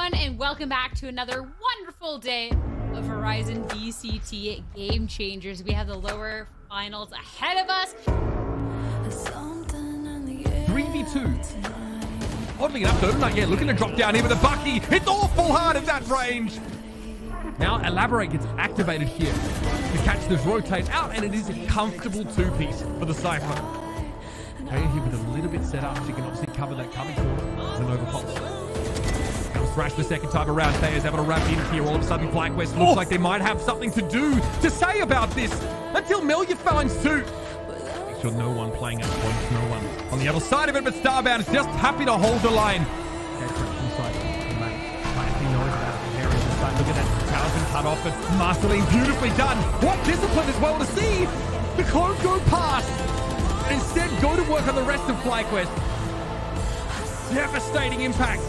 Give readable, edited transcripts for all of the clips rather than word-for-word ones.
everyone, and welcome back to another wonderful day of Verizon VCT Game Changers. We have the lower finals ahead of us. 3v2. Oddly enough, though, not yet looking to drop down here with a Bucky. It's awful hard at that range. Now, Elaborate gets activated here to catch this rotate out, and it is a comfortable two-piece for the Cypher. Okay, here with a little bit set up, so you can obviously cover that coming corner. The Nova Pulse. Comes Thrash the second time around. Thayer's able to wrap in here. All of a sudden, FlyQuest looks like they might have something to say about this, until Melia finds two. Make sure no one playing out points, no one on the other side of it, but Starbound is just happy to hold the line. Look at that Talisman cut off, but Marceline beautifully done. What discipline as well to see the clone go past and instead go to work on the rest of FlyQuest. Devastating impact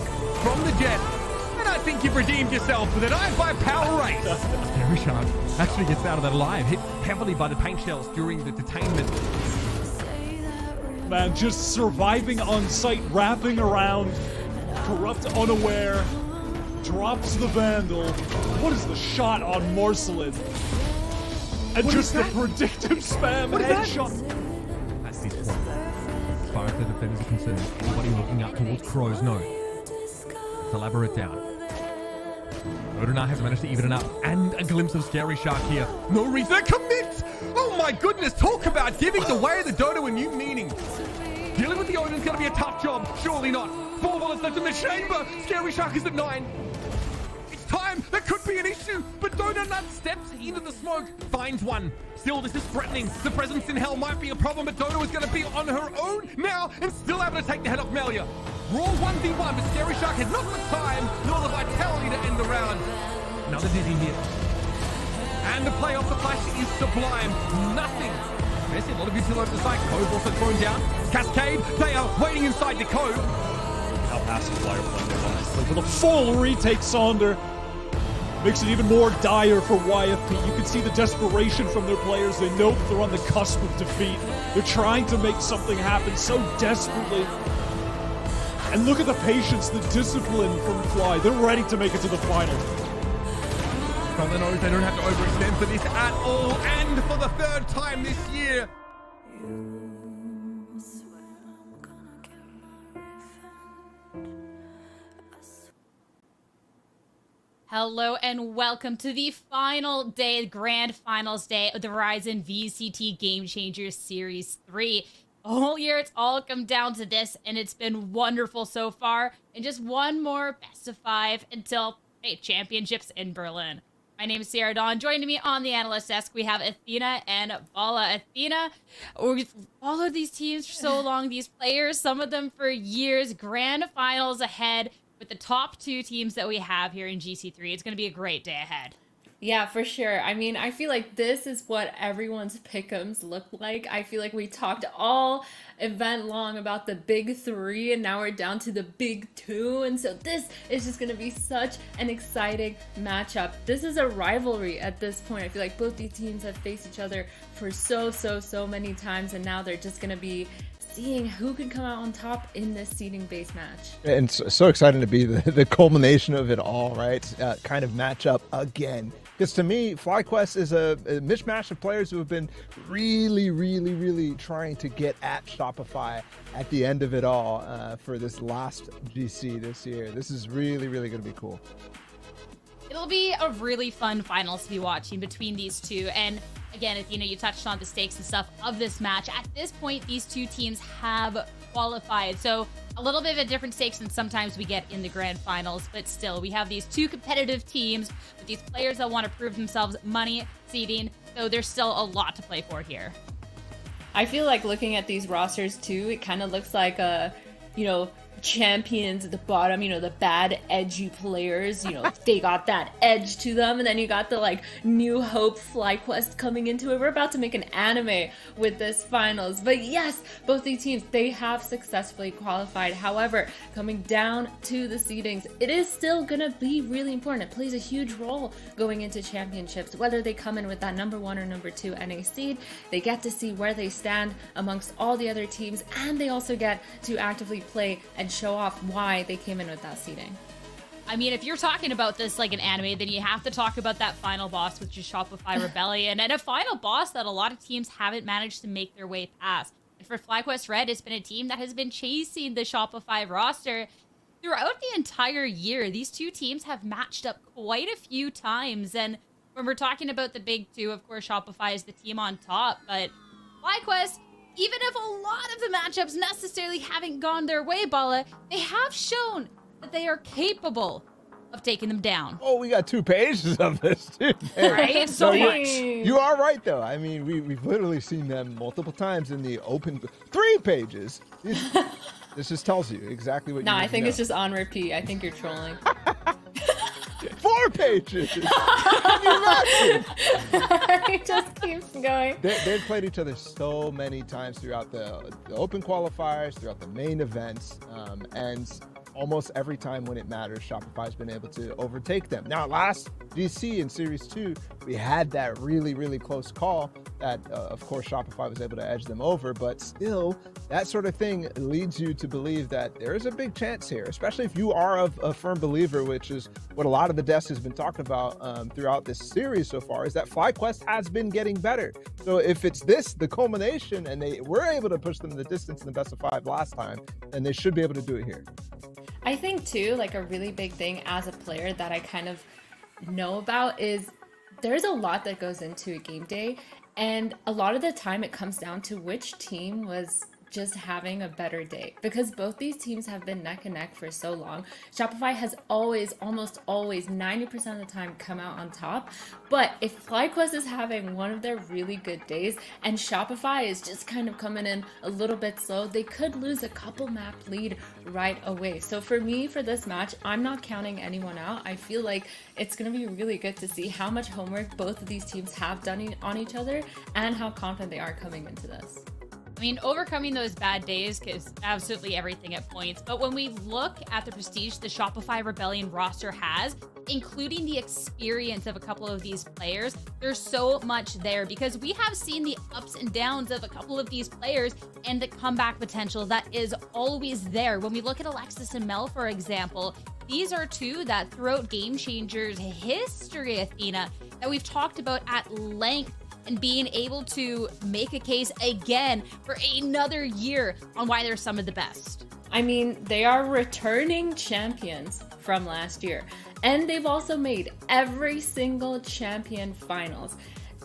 from the Jet. And I think you've redeemed yourself with an iBuyPower race. Scary Shark actually gets out of that alive, hit heavily by the paint shells during the detainment. Man, just surviving on site, wrapping around, Corrupt unaware, drops the Vandal. What is the shot on Marceline? And what just the predictive spam headshot. That's this point. As far as the defenders are concerned, anybody looking up towards Crows, no. Elaborate down. Odina has managed to even it up, and a glimpse of Scary Shark here. No reason to commit! Oh my goodness, talk about giving the way of the Dodo a new meaning. Dealing with the Odin's gonna be a tough job, surely not. 4 bullets left in the chamber. Scary Shark is at 9. It's time. That could be an issue, but Donut steps into the smoke, finds one. Still, this is threatening. The presence in hell might be a problem, but Dodo is going to be on her own now and still able to take the head off Melia. Raw 1v1, but Scary Shark has not the time nor the vitality to end the round. Another dizzy hit. And the play off the flash is sublime. Nothing. There's a lot of utility over the side. Cove also thrown down. Cascade, they are waiting inside the Cove. How passive player play with a full retake Sonder. Makes it even more dire for YFP. You can see the desperation from their players. They know they're on the cusp of defeat. They're trying to make something happen so desperately. And look at the patience, the discipline from Fly. They're ready to make it to the final. From the nose, they don't have to overextend for this at all. And for the 3rd time this year. Hello and welcome to the final day, grand finals day of the Verizon VCT Game Changers Series 3. All year, it's all come down to this, and it's been wonderful so far. And just one more best of 5 until, hey, championships in Berlin. My name is Sarah Dawn. Joining me on the analyst desk, we have Athena and Bala. Athena, we've followed these teams for so long, these players, some of them for years, grand finals ahead. With the top 2 teams that we have here in GC3, it's going to be a great day ahead. Yeah, for sure. I mean, I feel like this is what everyone's pick'ems look like. I feel like we talked all event long about the big 3, and now we're down to the big 2. And so this is just going to be such an exciting matchup. This is a rivalry at this point. I feel like both these teams have faced each other for so many times, and now they're just going to be seeing who can come out on top in this seeding-based match. And so exciting to be the culmination of it all, right? Kind of matchup again. Because to me, FlyQuest is a mishmash of players who have been really trying to get at Shopify at the end of it all for this last GC this year. This is really going to be cool. It'll be a really fun finals to be watching between these two. And again, Athena, you touched on the stakes and stuff of this match. At this point, these two teams have qualified. So a little bit of a different stakes than sometimes we get in the grand finals. But still, we have these 2 competitive teams with these players that want to prove themselves, money, seeding. So there's still a lot to play for here. I feel like looking at these rosters too, it kind of looks like a, champions at the bottom, the bad edgy players, they got that edge to them, and then you got the New Hope FlyQuest coming into it. We're about to make an anime with this finals, but yes, both these teams, they have successfully qualified. However, coming down to the seedings, it is still gonna be really important. It plays a huge role going into championships, whether they come in with that number 1 or number 2 NA seed. They get to see where they stand amongst all the other teams, and they also get to actively play and show off why they came in with that seeding. I mean, if you're talking about this like an anime, then you have to talk about that final boss, which is Shopify Rebellion, and a final boss that a lot of teams haven't managed to make their way past. And for FlyQuest Red, it's been a team that has been chasing the Shopify roster throughout the entire year. These two teams have matched up quite a few times, and when we're talking about the big two, of course, Shopify is the team on top, but FlyQuest, even if a lot of the matchups necessarily haven't gone their way, Bala, they have shown that they are capable of taking them down. Oh, we got 2 pages of this, too. Right? So much. You are right, though. I mean, we've literally seen them multiple times in the open. 3 pages. This just tells you exactly what you need I think to know. it's just on repeat. I think you're trolling. 4 pages. Can you imagine? It just keeps going. They've played each other so many times throughout the open qualifiers, throughout the main events, and almost every time when it matters, Shopify's been able to overtake them. Now, last GC in Series 2, we had that really, really close call that, of course, Shopify was able to edge them over, but still, that sort of thing leads you to believe that there is a big chance here, especially if you are a firm believer, which is what a lot of the desk has been talking about throughout this series so far, is that FlyQuest has been getting better. So if it's the culmination, and they were able to push them the distance in the best of 5 last time, then they should be able to do it here. I think too, like a really big thing as a player that I kind of know about is there's a lot that goes into a game day, and a lot of the time it comes down to which team was just having a better day, because both these teams have been neck and neck for so long. Shopify has almost always 90% of the time come out on top, but if FlyQuest is having one of their really good days and Shopify is just kind of coming in a little bit slow, they could lose a couple map lead right away. So for me, for this match, I'm not counting anyone out. I feel like it's going to be really good to see how much homework both of these teams have done on each other and how confident they are coming into this. I mean, overcoming those bad days is absolutely everything at points. But when we look at the prestige the Shopify Rebellion roster has, including the experience of a couple of these players, there's so much there, because we have seen the ups and downs of a couple of these players and the comeback potential that is always there. When we look at Alexis and Mel, for example, these are two that throughout Game Changers history, Athena, that we've talked about at length, and being able to make a case again for another year on why they're some of the best. I mean, they are returning champions from last year, and they've also made every single champion finals.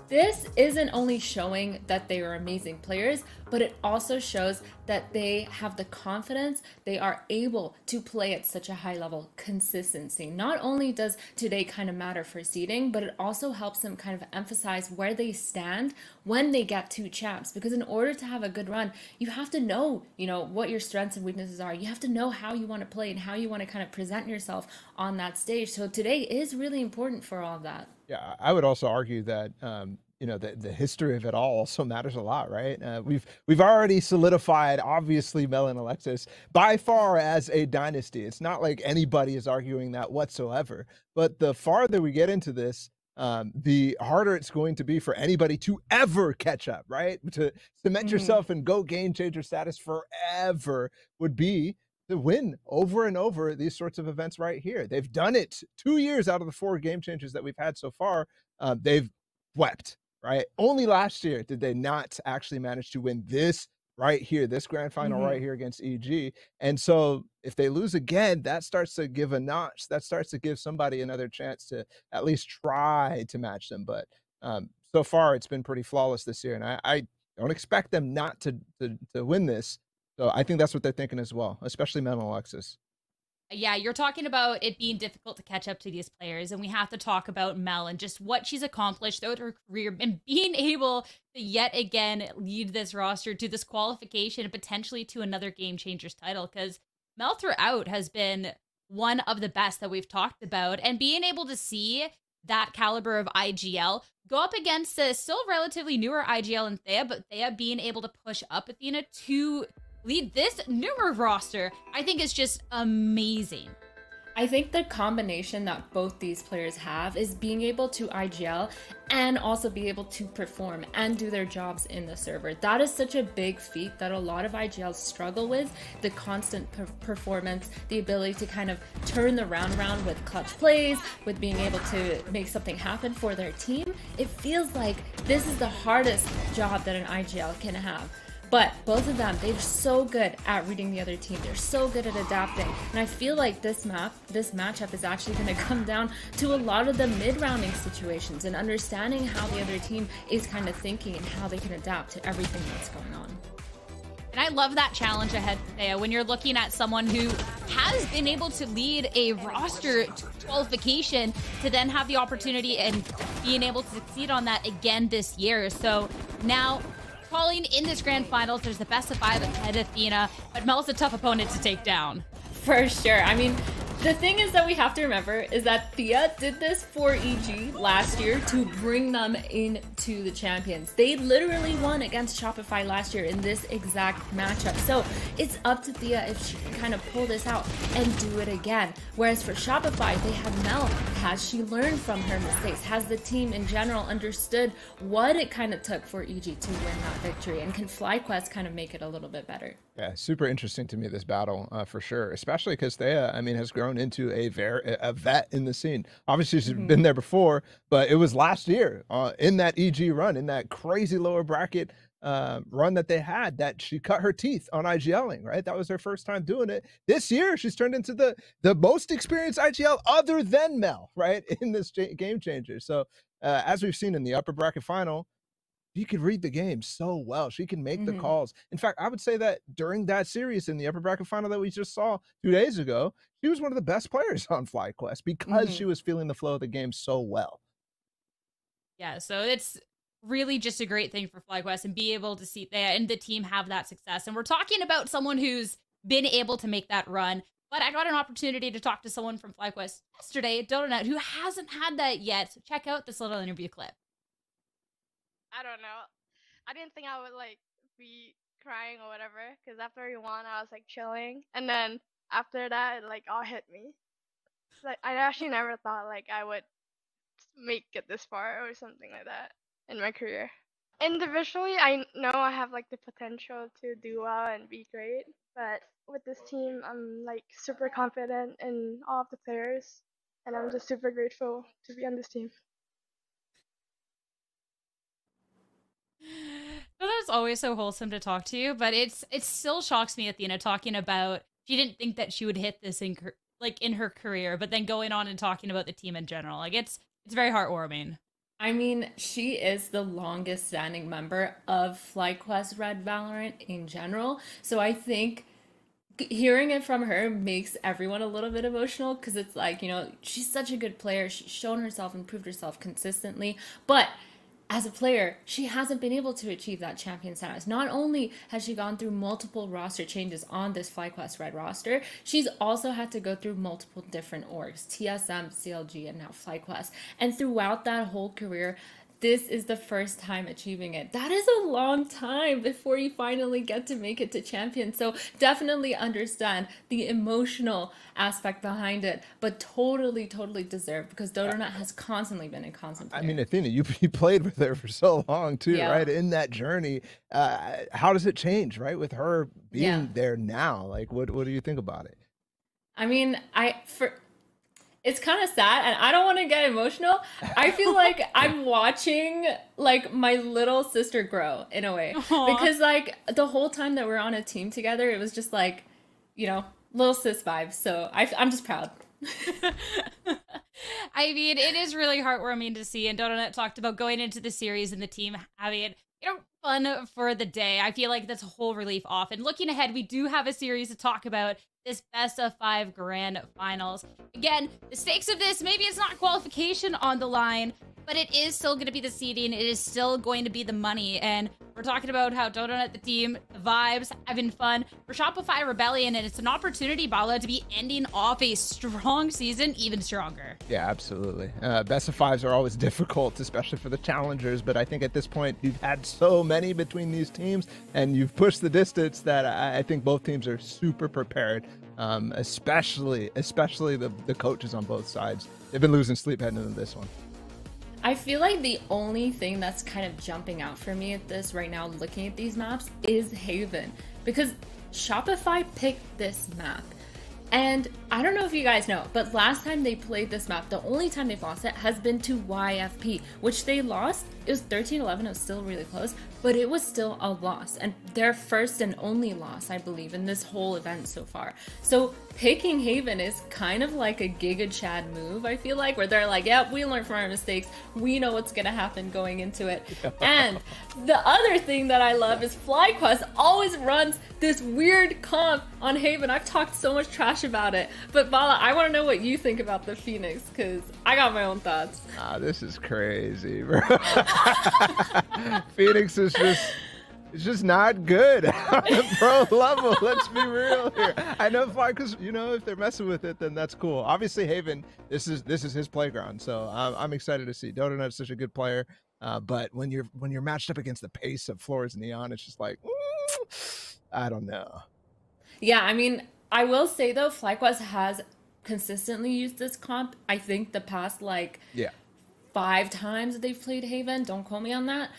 This isn't only showing that they are amazing players, but it also shows that they have the confidence, they are able to play at such a high level. Consistency. Not only does today kind of matter for seeding, but it also helps them kind of emphasize where they stand when they get 2 champs. Because in order to have a good run, you have to know, what your strengths and weaknesses are. You have to know how you want to play and how you want to kind of present yourself on that stage. So today is really important for all of that. Yeah, I would also argue that the history of it all also matters a lot, right? We've already solidified, obviously, Mel and Alexis by far as a dynasty. It's not like anybody is arguing that whatsoever. But the farther we get into this, the harder it's going to be for anybody to ever catch up, right? To cement yourself and go game changer status forever would be to win over and over these sorts of events right here. They've done it 2 years out of the 4 game changers that we've had so far. They've wept, right? Only last year did they not actually manage to win this right here, this grand final right here against EG. And so if they lose again, that starts to give a notch. That starts to give somebody another chance to at least try to match them. But so far, it's been pretty flawless this year. And I don't expect them not to win this. So I think that's what they're thinking as well, especially Mel and Alexis. Yeah, you're talking about it being difficult to catch up to these players, and we have to talk about Mel and just what she's accomplished throughout her career and being able to yet again lead this roster to this qualification and potentially to another Game Changers title, because Mel throughout has been one of the best that we've talked about, and being able to see that caliber of IGL go up against a still relatively newer IGL and Thea, but Thea being able to push up Athena to lead this newer roster, I think is just amazing. I think the combination that both these players have is being able to IGL and also be able to perform and do their jobs in the server. That is such a big feat that a lot of IGLs struggle with, the constant performance, the ability to kind of turn the round around with clutch plays, with being able to make something happen for their team. It feels like this is the hardest job that an IGL can have. But both of them, they're so good at reading the other team. They're so good at adapting. And I feel like this matchup is actually going to come down to a lot of the mid-rounding situations and understanding how the other team is kind of thinking and how they can adapt to everything that's going on. And I love that challenge ahead, Thea, when you're looking at someone who has been able to lead a roster qualification to then have the opportunity and being able to succeed on that again this year. So now, calling in this grand finals, there's the best of 5 ahead of Athena, but Mel's a tough opponent to take down. For sure. I mean, the thing is that we have to remember is that Thea did this for EG last year to bring them into the champions. They literally won against Shopify last year in this exact matchup. So it's up to Thea if she can kind of pull this out and do it again. Whereas for Shopify, they have Mel. Has she learned from her mistakes? Has the team in general understood what it kind of took for EG to win that victory? And can FlyQuest kind of make it a little bit better? Yeah, super interesting to me, this battle, for sure, especially because Thea, I mean, has grown into a vet in the scene. Obviously, she's been there before, but it was last year in that EG run, in that crazy lower bracket run that they had, that she cut her teeth on IGLing, right? That was her first time doing it. This year, she's turned into the most experienced IGL other than Mel, right, in this game changer. So as we've seen in the upper bracket final, she could read the game so well. She can make the calls. In fact, I would say that during that series in the upper bracket final that we just saw 2 days ago, she was one of the best players on FlyQuest because she was feeling the flow of the game so well. Yeah, so it's really just a great thing for FlyQuest and be able to see that and the team have that success. And we're talking about someone who's been able to make that run. But I got an opportunity to talk to someone from FlyQuest yesterday, Donut, who hasn't had that yet. So check out this little interview clip. I don't know. I didn't think I would like be crying or whatever, because after we won, I was like chilling, and then after that, it like all hit me. Like I actually never thought like I would make it this far or something like that in my career. Individually, I know I have like the potential to do well and be great, but with this team, I'm like super confident in all of the players, and I'm just super grateful to be on this team. It's always so wholesome to talk to you, but it still shocks me, Athena, talking about she didn't think that she would hit this in her career, but then going on and talking about the team in general. Like it's very heartwarming. I mean, she is the longest standing member of FlyQuest Red Valorant in general, so I think hearing it from her makes everyone a little bit emotional, because it's like, you know, she's such a good player. She's shown herself and proved herself consistently, but as a player, she hasn't been able to achieve that champion status. Not only has she gone through multiple roster changes on this FlyQuest Red roster, she's also had to go through multiple different orgs, TSM, CLG, and now FlyQuest. And throughout that whole career, this is the first time achieving it. That is a long time before you finally get to make it to champion. So definitely understand the emotional aspect behind it, but totally deserved, because Donut has constantly been a constant player. I mean, Athena, you played with her for so long too, right? In that journey, how does it change, right? With her being there now, like what do you think about it? I mean, it's kind of sad, and I don't want to get emotional. I feel like I'm watching like my little sister grow in a way. Aww. Because like the whole time that we're on a team together, it was just like, you know, little sis vibes. So I'm just proud. I mean, it is really heartwarming to see. And Donut talked about going into the series and the team having, you know, fun for the day. I feel like that's a whole relief off. And looking ahead, we do have a series to talk about, this best of 5 grand finals. Again, the stakes of this, maybe it's not qualification on the line, but it is still going to be the seeding. It is still going to be the money. And We're talking about how Donut, the team, the vibes, having fun. For Shopify Rebellion, and it's an opportunity, Bala, to be ending off a strong season even stronger. Yeah, absolutely. Best of fives are always difficult, especially for the challengers, but I think at this point you've had so many between these teams and you've pushed the distance that I think both teams are super prepared, especially the coaches on both sides. They've been losing sleep heading into this one. I feel like the only thing that's kind of jumping out for me at this right now, looking at these maps, is Haven. Because Shopify picked this map. And I don't know if you guys know, but last time they played this map, the only time they've lost it has been to YFP, which they lost. It was 13-11, it was still really close, but it was still a loss. And their first and only loss, I believe, in this whole event so far. So picking Haven is kind of like a Giga Chad move, I feel like, where they're like, yeah, we learned from our mistakes. We know what's gonna happen going into it. And the other thing that I love is FlyQuest always runs this weird comp on Haven. I've talked so much trash about it, but Bala, I want to know what you think about the Phoenix, because I got my own thoughts. This is crazy, bro. Phoenix is just not good on the pro level. Let's be real here. I know because if they're messing with it, then that's cool. Obviously, Haven, this is his playground, so I'm excited to see. Donut's such a good player, but when you're matched up against the pace of Flores and Neon, it's just like, I don't know. Yeah, I mean, I will say though, FlyQuest has consistently used this comp. I think the past 5 times that they've played Haven, don't quote me on that,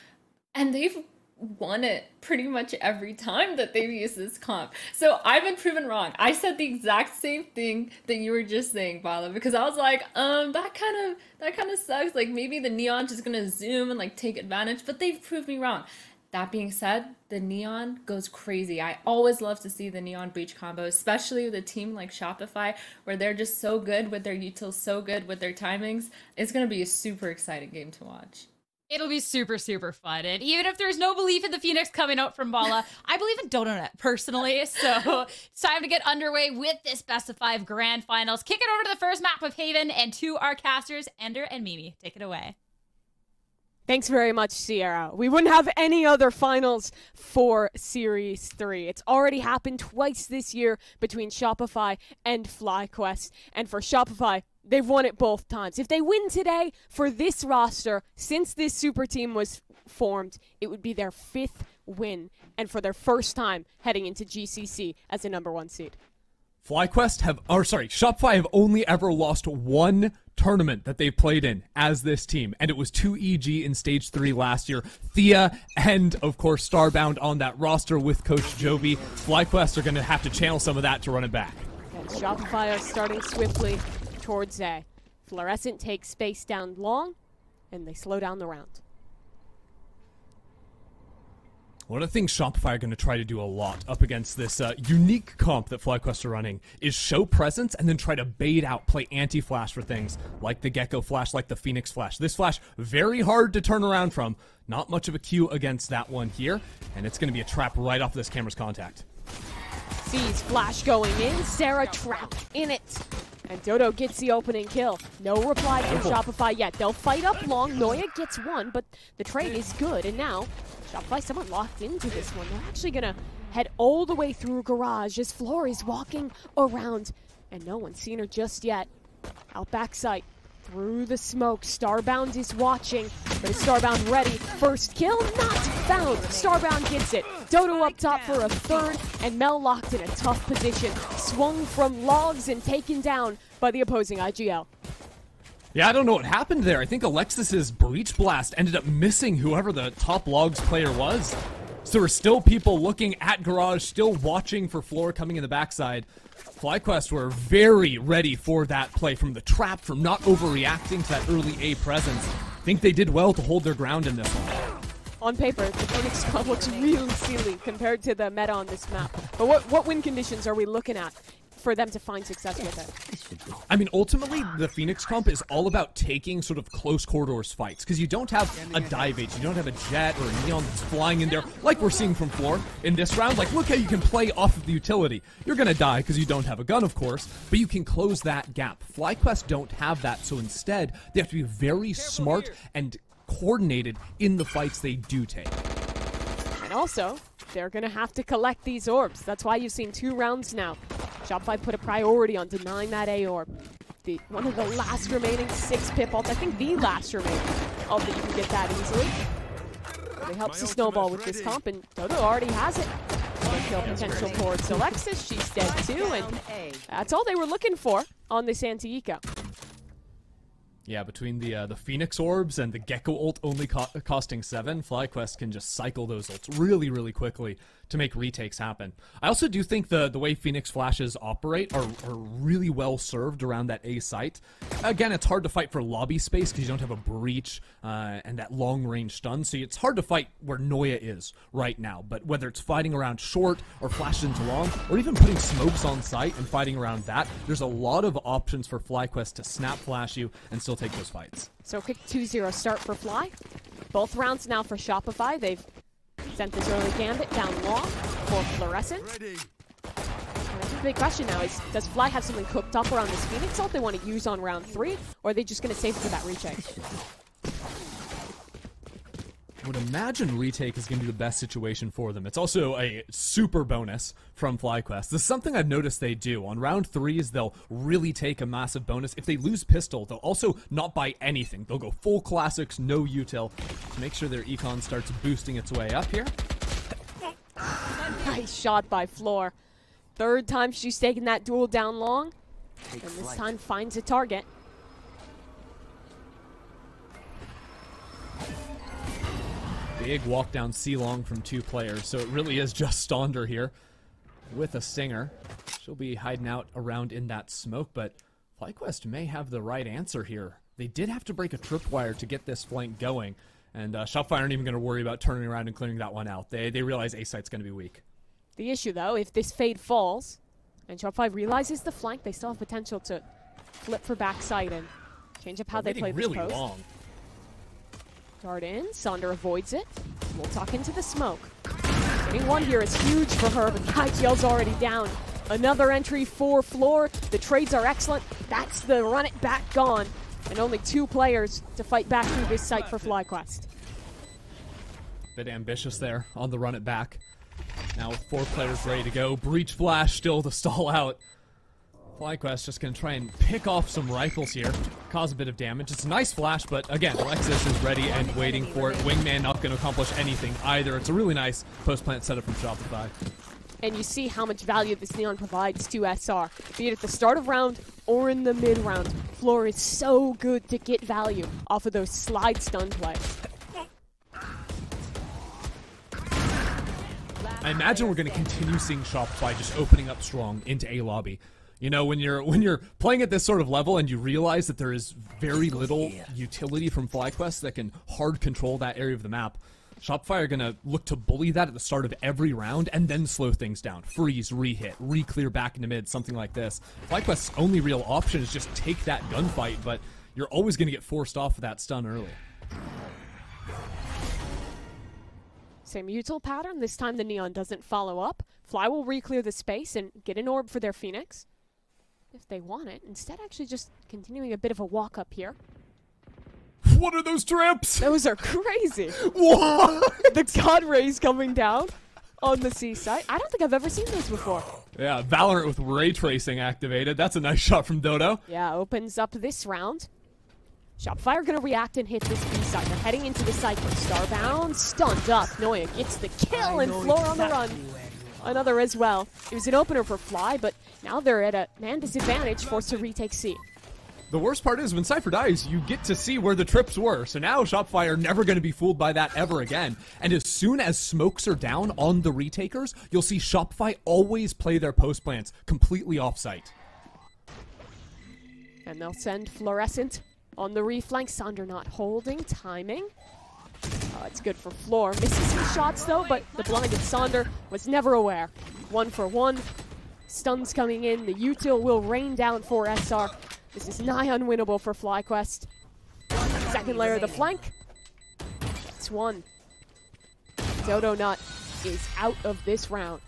and they've won it pretty much every time that they've used this comp. So I've been proven wrong. I said the exact same thing that you were just saying, Bala, because I was like, that kind of sucks. Like maybe the Neon just gonna zoom and like take advantage, but they've proved me wrong. That being said, the Neon goes crazy. I always love to see the Neon Breach combo, especially with a team like Shopify, where they're just so good with their utils, so good with their timings. It's going to be a super exciting game to watch. It'll be super, super fun. And even if there's no belief in the Phoenix coming out from Bala, I believe in Donut personally. So it's time to get underway with this best of 5 grand finals. Kick it over to the first map of Haven and to our casters, Ender and Mimi. Take it away. Thanks very much, Sierra. We wouldn't have any other finals for Series 3. It's already happened twice this year between Shopify and FlyQuest. And for Shopify, they've won it both times. If they win today for this roster, since this super team was formed, it would be their 5th win, and for their first time heading into GCC as the #1 seed. Shopify have only ever lost one tournament that they've played in as this team, and it was 2EG in Stage 3 last year. Thea and, of course, Starbound on that roster with Coach Jovi. FlyQuest are going to have to channel some of that to run it back. And Shopify are starting swiftly towards A. Fluorescent takes space down long, and they slow down the round. One of the things Shopify are going to try to do a lot up against this unique comp that FlyQuest are running is show presence and then try to bait out, play anti-flash for things like the Gecko Flash, like the Phoenix Flash. This Flash, very hard to turn around from. Not much of a Q against that one here, and it's going to be a trap right off this camera's contact. Sees Flash going in, Sarah trapped in it. And Dodo gets the opening kill. No reply from Shopify yet. They'll fight up long. Noya gets one, but the trade is good. And now, Shopify somewhat locked into this one. They're actually going to head all the way through Garage as Floor is walking around. And no one's seen her just yet. Out backside. Through the smoke, Starbound is watching, but is Starbound ready? First kill, not found. Starbound gets it. Dodo up top for a third, and Mel locked in a tough position. Swung from logs and taken down by the opposing IGL. Yeah, I don't know what happened there. I think Alexis's Breach Blast ended up missing whoever the top logs player was. So there were still people looking at Garage, still watching for Floor coming in the backside. FlyQuest were very ready for that play from the trap, from not overreacting to that early A presence. I think they did well to hold their ground in this one. On paper, the Phoenix comp looks really silly compared to the meta on this map. But what win conditions are we looking at for them to find success with it? I mean, ultimately, the Phoenix comp is all about taking sort of close corridors fights, because you don't have a dive H, you don't have a Jet or a Neon that's flying in there, like we're seeing from Floor in this round. Like, look how you can play off of the utility. You're gonna die because you don't have a gun, of course, but you can close that gap. FlyQuest don't have that, so instead, they have to be very smart and coordinated in the fights they do take. also, they're going to have to collect these orbs. That's why you've seen 2 rounds now. Shopify put a priority on denying that A orb. One of the last remaining 6 pip ults. I think the last remaining ult that you can get that easily. But it helps to snowball with this comp, and Dodo already has it. Kill potential for Alexis. She's dead too, and that's all they were looking for on this anti-eco. Yeah, between the Phoenix orbs and the Gecko ult only costing 7, FlyQuest can just cycle those ults really, really quickly to make retakes happen. I also do think the way Phoenix flashes operate are really well served around that A site. Again, it's hard to fight for lobby space because you don't have a breach and that long-range stun, so it's hard to fight where Noya is right now. But whether it's fighting around short or flashes into long, or even putting smokes on site and fighting around that, there's a lot of options for FlyQuest to snap flash you and still take those fights. So quick 2-0 start for Fly. Both rounds now for Shopify. They've sent this early gambit down long for Fluorescent. And I think the big question now is, does Fly have something cooked up around this Phoenix ult they want to use on round 3, or are they just going to save it for that retake? I would imagine retake is going to be the best situation for them. It's also a super bonus from FlyQuest. This is something I've noticed they do. On round 3s, they'll really take a massive bonus. If they lose pistol, they'll also not buy anything. They'll go full classics, no util, to make sure their econ starts boosting its way up here. Nice shot by Floor. 3rd time she's taken that duel down long, and this time finds a target. Big walk down C-long from 2 players, so it really is just Stonder here with a Stinger. She'll be hiding out around in that smoke, but FlyQuest may have the right answer here. They did have to break a tripwire to get this flank going, and Shopify aren't even going to worry about turning around and clearing that one out. They realize A-site's going to be weak. The issue, though, if this fade falls, and Shopify realizes the flank, they still have potential to flip for backside and change up how they play this really post. Long. Dart in, Sonder avoids it. We'll tuck into the smoke. Getting one here is huge for her, but IGL's already down. Another entry for Floor. The trades are excellent. That's the run it back gone. And only 2 players to fight back through this site for FlyQuest. Bit ambitious there on the run it back. Now with 4 players ready to go. Breach Flash still to stall out. FlyQuest just going to try and pick off some rifles here, cause a bit of damage. It's a nice flash, but again, Alexis is ready and waiting for it. Wingman not going to accomplish anything either. It's a really nice post-plant setup from Shopify. And you see how much value this Neon provides to SR. Be it at the start of round or in the mid-round, Floor is so good to get value off of those slide stun plays. I imagine we're going to continue seeing Shopify just opening up strong into A lobby. You know, when you're playing at this sort of level and you realize that there is very little utility from FlyQuest that can hard control that area of the map, Shopify are going to look to bully that at the start of every round and then slow things down. Freeze, re-hit, re-clear back into mid, something like this. FlyQuest's only real option is just take that gunfight, but you're always going to get forced off of that stun early. Same util pattern. This time the Neon doesn't follow up. Fly will re-clear the space and get an orb for their Phoenix, if they want it. Instead, actually just continuing a bit of a walk up here. What are those traps? Those are crazy. What? The God Rays coming down on the C site. I don't think I've ever seen those before. Yeah, Valorant with ray tracing activated. That's a nice shot from Dodo. Yeah, opens up this round. Shopify are going to react and hit this B side. They're heading into the cycle. Starbound, stunned up. Noya gets the kill and Floor on the run. Another as well. It was an opener for Fly, but now they're at a man disadvantage, forced to retake C. The worst part is when Cypher dies, you get to see where the trips were. So now Shopify are never going to be fooled by that ever again. And as soon as smokes are down on the retakers, you'll see Shopify always play their post plants completely off-site. And they'll send Fluorescent on the reflank. Sonder not holding, timing. It's good for Floor. Misses some shots though, but the blinded Sonder was never aware. 1 for 1. Stuns coming in. The util will rain down for SR. This is nigh unwinnable for FlyQuest. Second layer of the flank. It's 1. Dodo Nut is out of this round.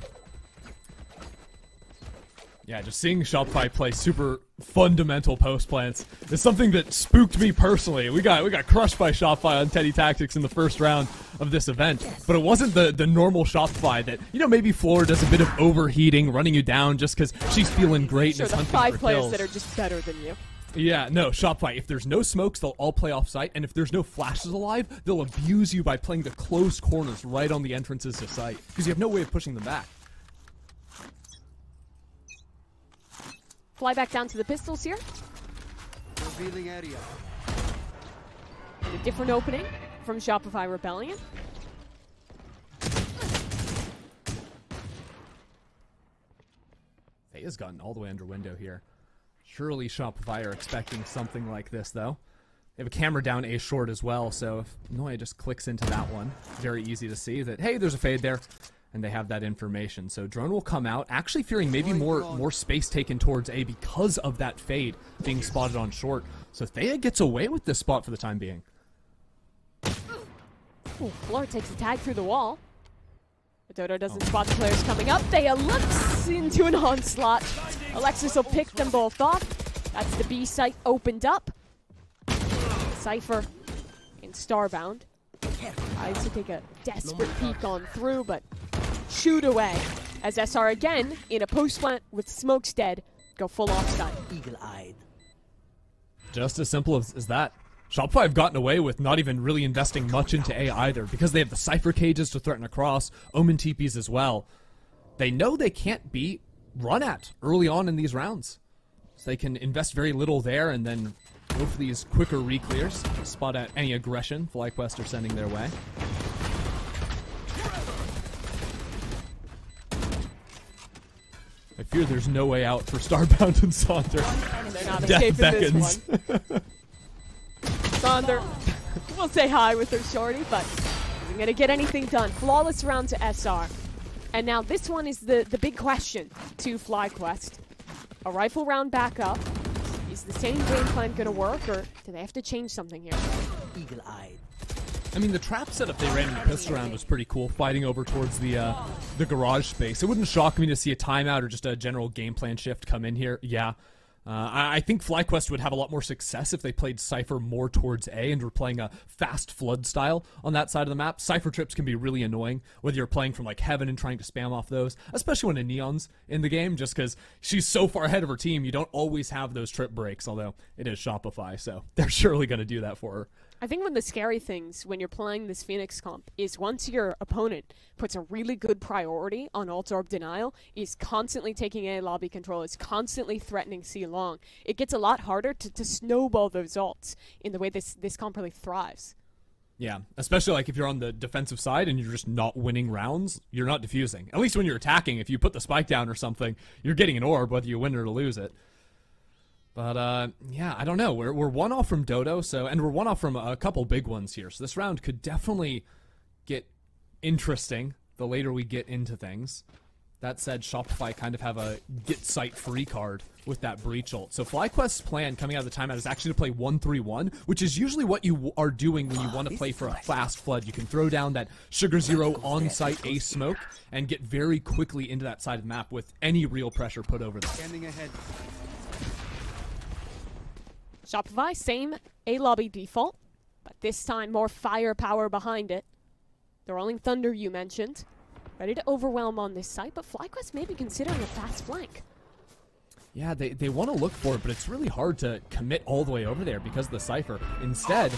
Yeah, just seeing Shopify play super fundamental post plants is something that spooked me personally. We got crushed by Shopify on Teddy Tactics in the first round of this event, but it wasn't the normal Shopify that, you know, maybe Floor does a bit of overheating, running you down just because she's feeling great. Sure, and the is 5 players kills. that are just better than you. Yeah, no, Shopify, if there's no smokes, they'll all play off site, and if there's no flashes alive, they'll abuse you by playing the close corners right on the entrances to site, because you have no way of pushing them back. Fly back down to the pistols here. Revealing area. And a different opening from Shopify Rebellion. Thea's gotten all the way under window here. Surely Shopify are expecting something like this, though. They have a camera down A short as well, so if Noya just clicks into that one, very easy to see that, hey, there's a fade there, and they have that information. So drone will come out, actually fearing maybe more space taken towards A because of that fade being spotted on short. So Thea gets away with this spot for the time being. Ooh, Floor takes a tag through the wall. But Dodo doesn't spot the players coming up. Thea looks into an onslaught. Alexis will pick them both off. That's the B site opened up. Cypher in Starbound tries to take a desperate peek on through, but shoot away. As SR again, in a post plant with smokes dead, go full offside. Eagle-eyed. Just as simple as that. Shopify have gotten away with not even really investing much into A either, because they have the Cypher cages to threaten across, Omen TPs as well. They know they can't be run at early on in these rounds. So they can invest very little there and then go for these quicker re-clears, spot at any aggression FlyQuest are sending their way. I fear there's no way out for Starbound and Saunter. They're not Death escaping beckons. this one. Sander will say hi with her shorty, but isn't going to get anything done. Flawless round to SR. And now this one is the big question to FlyQuest. A rifle round back up. Is the same game plan going to work, or do they have to change something here? Eagle-eyed. I mean, the trap setup they ran in the pistol round was pretty cool, fighting over towards the garage space. It wouldn't shock me to see a timeout or just a general game plan shift come in here. Yeah. I think FlyQuest would have a lot more success if they played Cypher more towards A and were playing a fast flood style on that side of the map. Cypher trips can be really annoying, whether you're playing from like Heaven and trying to spam off those, especially when a Neon's in the game, just because she's so far ahead of her team, you don't always have those trip breaks, although it is Shopify, so they're surely going to do that for her. I think one of the scary things when you're playing this Phoenix comp is once your opponent puts a really good priority on alt orb denial, is constantly taking A lobby control, is constantly threatening C long, it gets a lot harder to snowball those ults in the way this comp really thrives. Yeah, especially like if you're on the defensive side and you're just not winning rounds, you're not defusing. At least when you're attacking, if you put the spike down or something, you're getting an orb whether you win or lose it. But, yeah, I don't know. We're one off from Dodo, and we're one off from a couple big ones here. So this round could definitely get interesting the later we get into things. That said, Shopify kind of have a get site free card with that breach ult. So FlyQuest's plan coming out of the timeout is actually to play 1-3-1, which is usually what you are doing when you want to play for a fast flood. You can throw down that Sugar Zero on-site ace smoke and get very quickly into that side of the map with any real pressure put over there. Standing ahead. Shopify, same A lobby default, but this time more firepower behind it. The Rolling Thunder you mentioned, ready to overwhelm on this site, but FlyQuest may be considering a fast flank. Yeah, they want to look for it, but it's really hard to commit all the way over there because of the Cypher. Instead,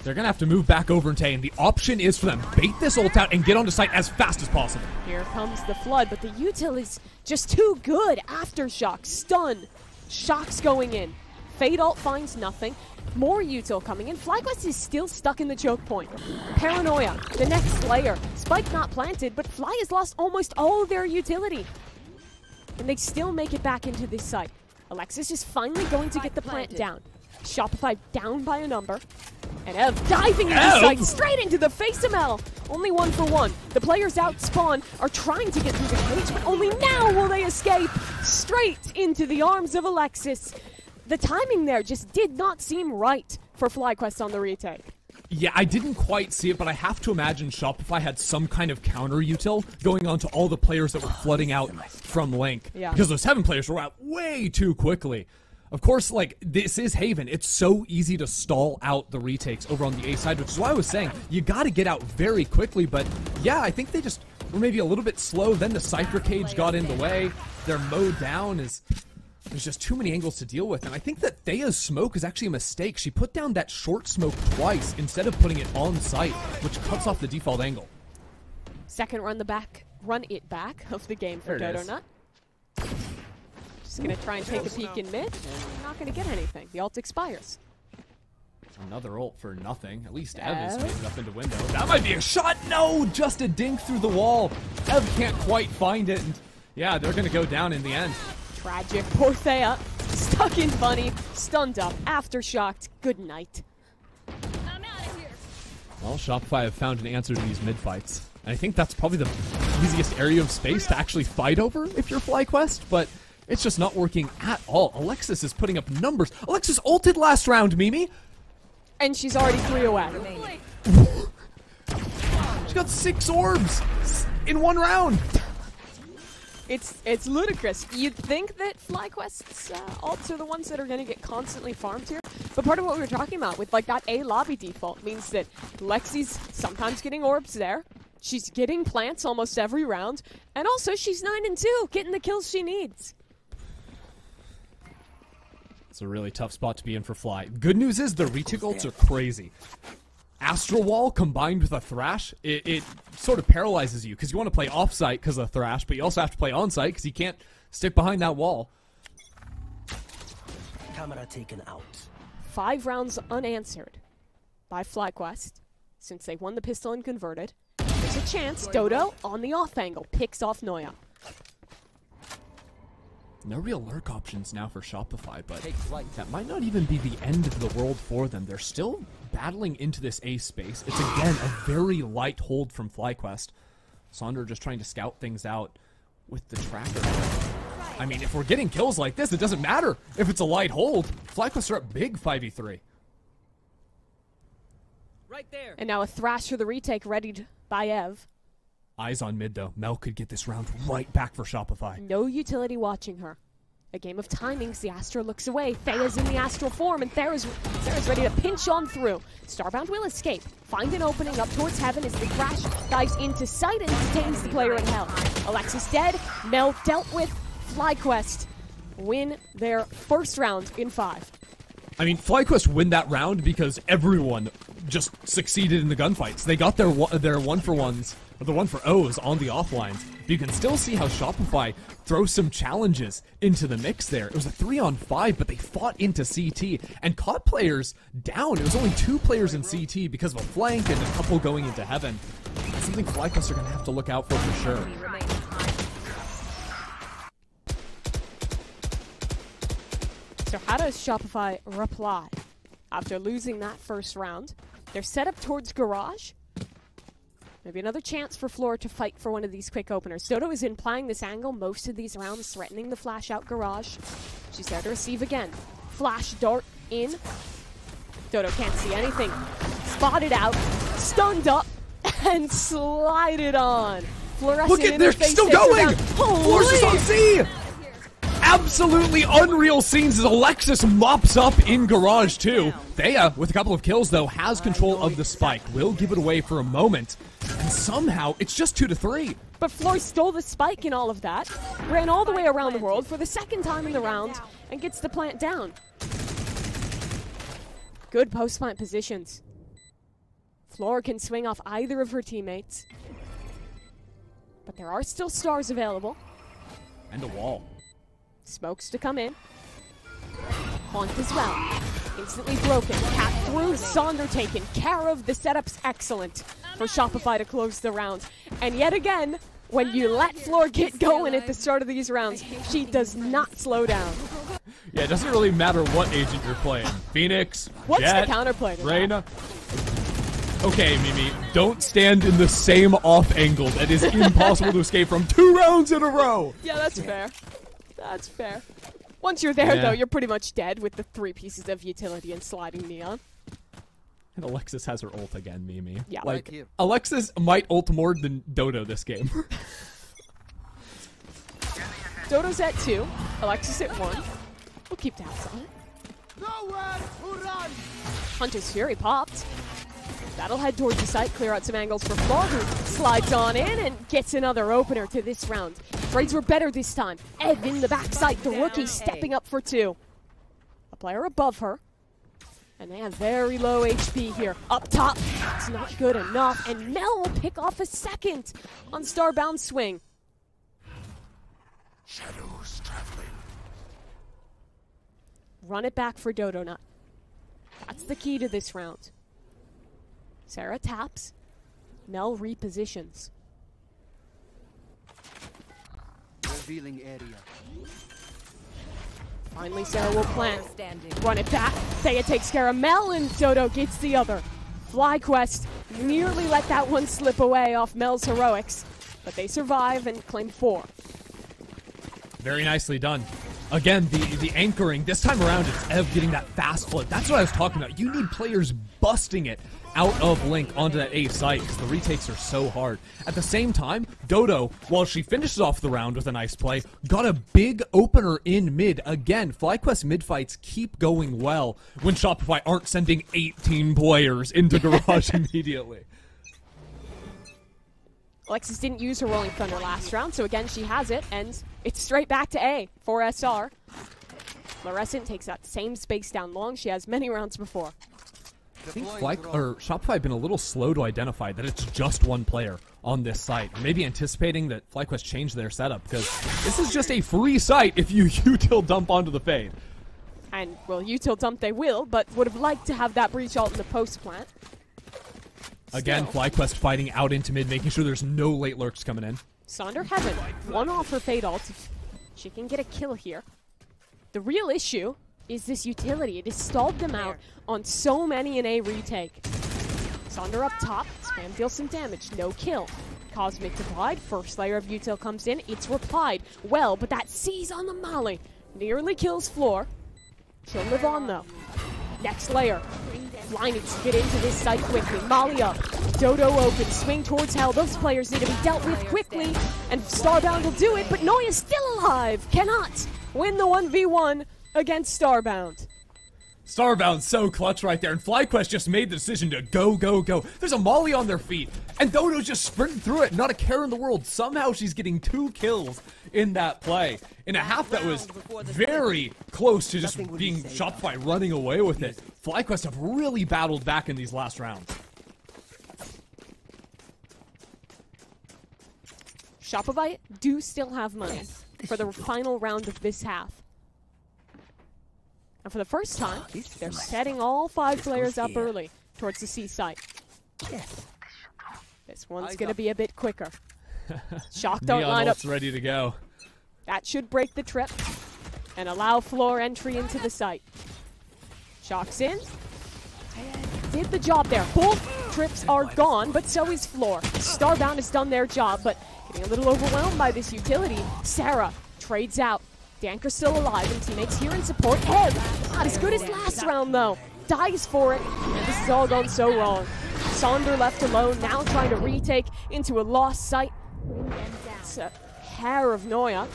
they're going to have to move back over into A, and the option is for them, bait this ult out and get onto site as fast as possible. Here comes the flood, but the util is just too good. Aftershock, stun, shocks going in. Fade ult finds nothing. More util coming in. FlyQuest is still stuck in the choke point. Paranoia, the next layer. Spike not planted, but Fly has lost almost all of their utility. And they still make it back into this site. Alexis is finally going to get the plant down. Shopify down by a number. And Ev diving into the site, straight into the face of Mel. Only 1 for 1. The players out spawn are trying to get through the cage, but only now will they escape. Straight into the arms of Alexis. The timing there just did not seem right for FlyQuest on the retake. Yeah, I didn't quite see it, but I have to imagine Shopify had some kind of counter util going on to all the players that were flooding out from Link. Yeah. Because those Heaven players were out way too quickly. Of course, like, this is Haven. It's so easy to stall out the retakes over on the A side, which is why I was saying you got to get out very quickly. But yeah, I think they just were maybe a little bit slow. Then the Cypher Cage got in the way. Their mode down is... There's just too many angles to deal with, and I think that Thea's smoke is actually a mistake. She put down that short smoke twice instead of putting it on site, which cuts off the default angle. Second run it back of the game for There it Dodo is. Nut. Just gonna try and take a peek in mid, and not gonna get anything. The ult expires. Another ult for nothing. At least Ev is made it up into window. That might be a shot. No, just a dink through the wall. Ev can't quite find it, and yeah, they're gonna go down in the end. Tragic. Poor Thea. Stuck in bunny. Stunned up. Aftershocked. Good night. Well, Shopify have found an answer to these mid fights. And I think that's probably the easiest area of space to actually fight over if you're FlyQuest, but it's just not working at all. Alexis is putting up numbers. Alexis ulted last round, Mimi. And she's already 3 away. She got 6 orbs in 1 round. It's ludicrous. You'd think that FlyQuest's ults are the ones that are going to get constantly farmed here, but part of what we were talking about with like that A lobby default means that Lexi's sometimes getting orbs there. She's getting plants almost every round, and also she's 9-2, getting the kills she needs. It's a really tough spot to be in for Fly. Good news is the retake ults are crazy. Astral Wall combined with a Thrash, it sort of paralyzes you because you want to play off-site because of the Thrash, but you also have to play on-site because you can't stick behind that wall. Camera taken out. 5 rounds unanswered by FlyQuest since they won the pistol and converted. There's a chance. Dodo on the off angle picks off Noya. No real lurk options now for Shopify, but that might not even be the end of the world for them. They're still battling into this A space. It's again a very light hold from FlyQuest. Sonder just trying to scout things out with the tracker. I mean, if we're getting kills like this, it doesn't matter if it's a light hold. FlyQuest are up big 5v3. Right there. And now a Thrash for the retake readied by Ev. Eyes on mid, though. Mel could get this round right back for Shopify. No utility watching her. A game of timings. The Astra looks away. Thea's in the astral form, and Sarah's ready to pinch on through. Starbound will escape. Find an opening up towards Heaven as the Crash dives into sight and detains the player in hell. Alexis dead. Mel dealt with. FlyQuest win their first round in 5. I mean, FlyQuest win that round because everyone just succeeded in the gunfights. They got their 1-for-1s, or the 1-for-0s on the offlines. But you can still see how Shopify throws some challenges into the mix there. It was a 3-on-5, but they fought into CT and caught players down. It was only 2 players in CT because of a flank and a couple going into Heaven. That's something FlyQuest are going to have to look out for sure. So how does Shopify reply after losing that first round? They're set up towards Garage. Maybe another chance for Floor to fight for one of these quick openers. Dodo is in playing this angle most of these rounds, threatening the flash out Garage. She's there to receive again. Flash dart in. Dodo can't see anything. Spotted out, stunned up, and slided on. Fluorescent Look at, they're still going! Floor's just on C! Absolutely unreal scenes as Alexis mops up in Garage too. Thea, with a couple of kills though, has control of the spike. Will give it away for a moment. And somehow, it's just 2-3. But Floor stole the spike in all of that, ran all the way around the world for the second time in the round, and gets the plant down. Good post-plant positions. Floor can swing off either of her teammates. But there are still stars available. And a wall. Smokes to come in. Haunt as well. Instantly broken. Cat through. Sonder taken care of. The setup's excellent for Shopify to close the round. And yet again, when you let Floor get going at the start of these rounds, she does not slow down. Yeah, it doesn't really matter what agent you're playing. Phoenix, What's Jet, the counterplay to that? Reyna. Okay, Mimi, don't stand in the same off angle that is impossible to escape from 2 rounds in a row. Yeah, that's fair. That's fair. Once you're there, Yeah. though, you're pretty much dead with the 3 pieces of utility and sliding neon. And Alexis has her ult again, Mimi. Yeah. Like, Right here. Alexis might ult more than Dodo this game. Dodo's at 2. Alexis at 1. We'll keep tabs on it. Nowhere to run. Hunter's Fury popped. That'll head towards the site, clear out some angles for Flaw, who slides on in and gets another opener to this round. Trades were better this time. Ev in the backside, the rookie stepping up for 2. A player above her. And they have very low HP here. Up top, it's not good enough. And Mel will pick off a second on Starbound swing. Shadows traveling. Run it back for Dodo Nut. That's the key to this round. Sarah taps. Mel repositions. Revealing area. Finally, Sarah will plant. Run it back. Thea takes care of Mel, and Dodo gets the other. FlyQuest nearly let that one slip away off Mel's heroics, but they survive and claim 4. Very nicely done. Again, the anchoring, this time around, it's Ev getting that fast flood. That's what I was talking about. You need players busting it out of Link onto that A site because the retakes are so hard. At the same time, Dodo, while she finishes off the round with a nice play, got a big opener in mid. Again, FlyQuest mid fights keep going well when Shopify aren't sending 18 players into Garage immediately. Alexis didn't use her Rolling Thunder last round, so again she has it, and it's straight back to A for SR. Fluorescent takes that same space down long. She has many rounds before. I think Shopify have been a little slow to identify that it's just one player on this site. Maybe anticipating that FlyQuest changed their setup, because this is just a free site if you util dump onto the fade. And, well, util dump they will, but would have liked to have that breach ult in the post plant. Again, FlyQuest fighting out into mid, making sure there's no late lurks coming in. Sonder Heaven, one off her fade ult. She can get a kill here. The real issue is this utility. It has stalled them out on so many in a retake. Sonder up top, spam deals some damage, no kill. Cosmic Divide, first layer of util comes in, it's replied well, but that C's on the molly nearly kills Floor. She'll live on though. Next layer. Fly needs to get into this site quickly. Molly up. Dodo open. Swing towards hell. Those players need to be dealt with quickly. And Starbound will do it, but Noya's still alive. Cannot win the 1v1 against Starbound. Starbound's so clutch right there, and FlyQuest just made the decision to go, go, go. There's a molly on their feet, and Dodo's just sprinting through it, not a care in the world. Somehow she's getting 2 kills in that play, in a half that was very close to just being Shopify running away with it. FlyQuest have really battled back in these last rounds. Shopify do still have money for the final round of this half. And for the first time, they're setting all 5 players up early towards the C site. This one's going to be a bit quicker. Shock don't line up. Ready to go. That should break the trip and allow Floor entry into the site. Shock's in. Did the job there. Both trips are gone, but so is Floor. Starbound has done their job, but getting a little overwhelmed by this utility. Sarah trades out. Danker's still alive, and teammates here in support. Ev, not as good as last round, though. Dies for it, and this has all gone so wrong. Sonder left alone, now trying to retake into a lost site. It's a hair of Noya.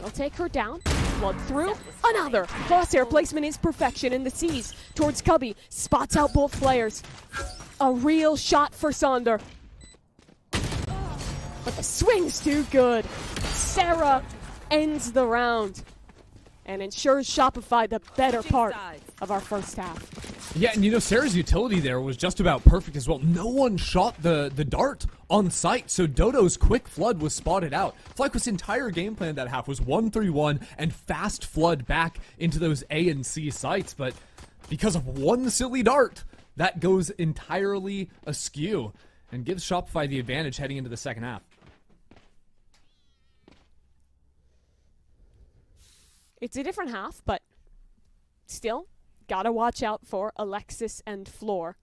They'll take her down. Flood through. Another. Crosshair placement is perfection in the C's. Towards Cubby. Spots out both players. A real shot for Sonder. But the swing's too good. Sarah ends the round and ensures Shopify the better part of our first half. Yeah, and you know, Sarah's utility there was just about perfect as well. No one shot the dart on site, so Dodo's quick flood was spotted out. FlyQuest's entire game plan that half was 1-3-1 and fast flood back into those A and C sites, but because of one silly dart, that goes entirely askew and gives Shopify the advantage heading into the second half. It's a different half, but still, gotta watch out for Alexis and Floor.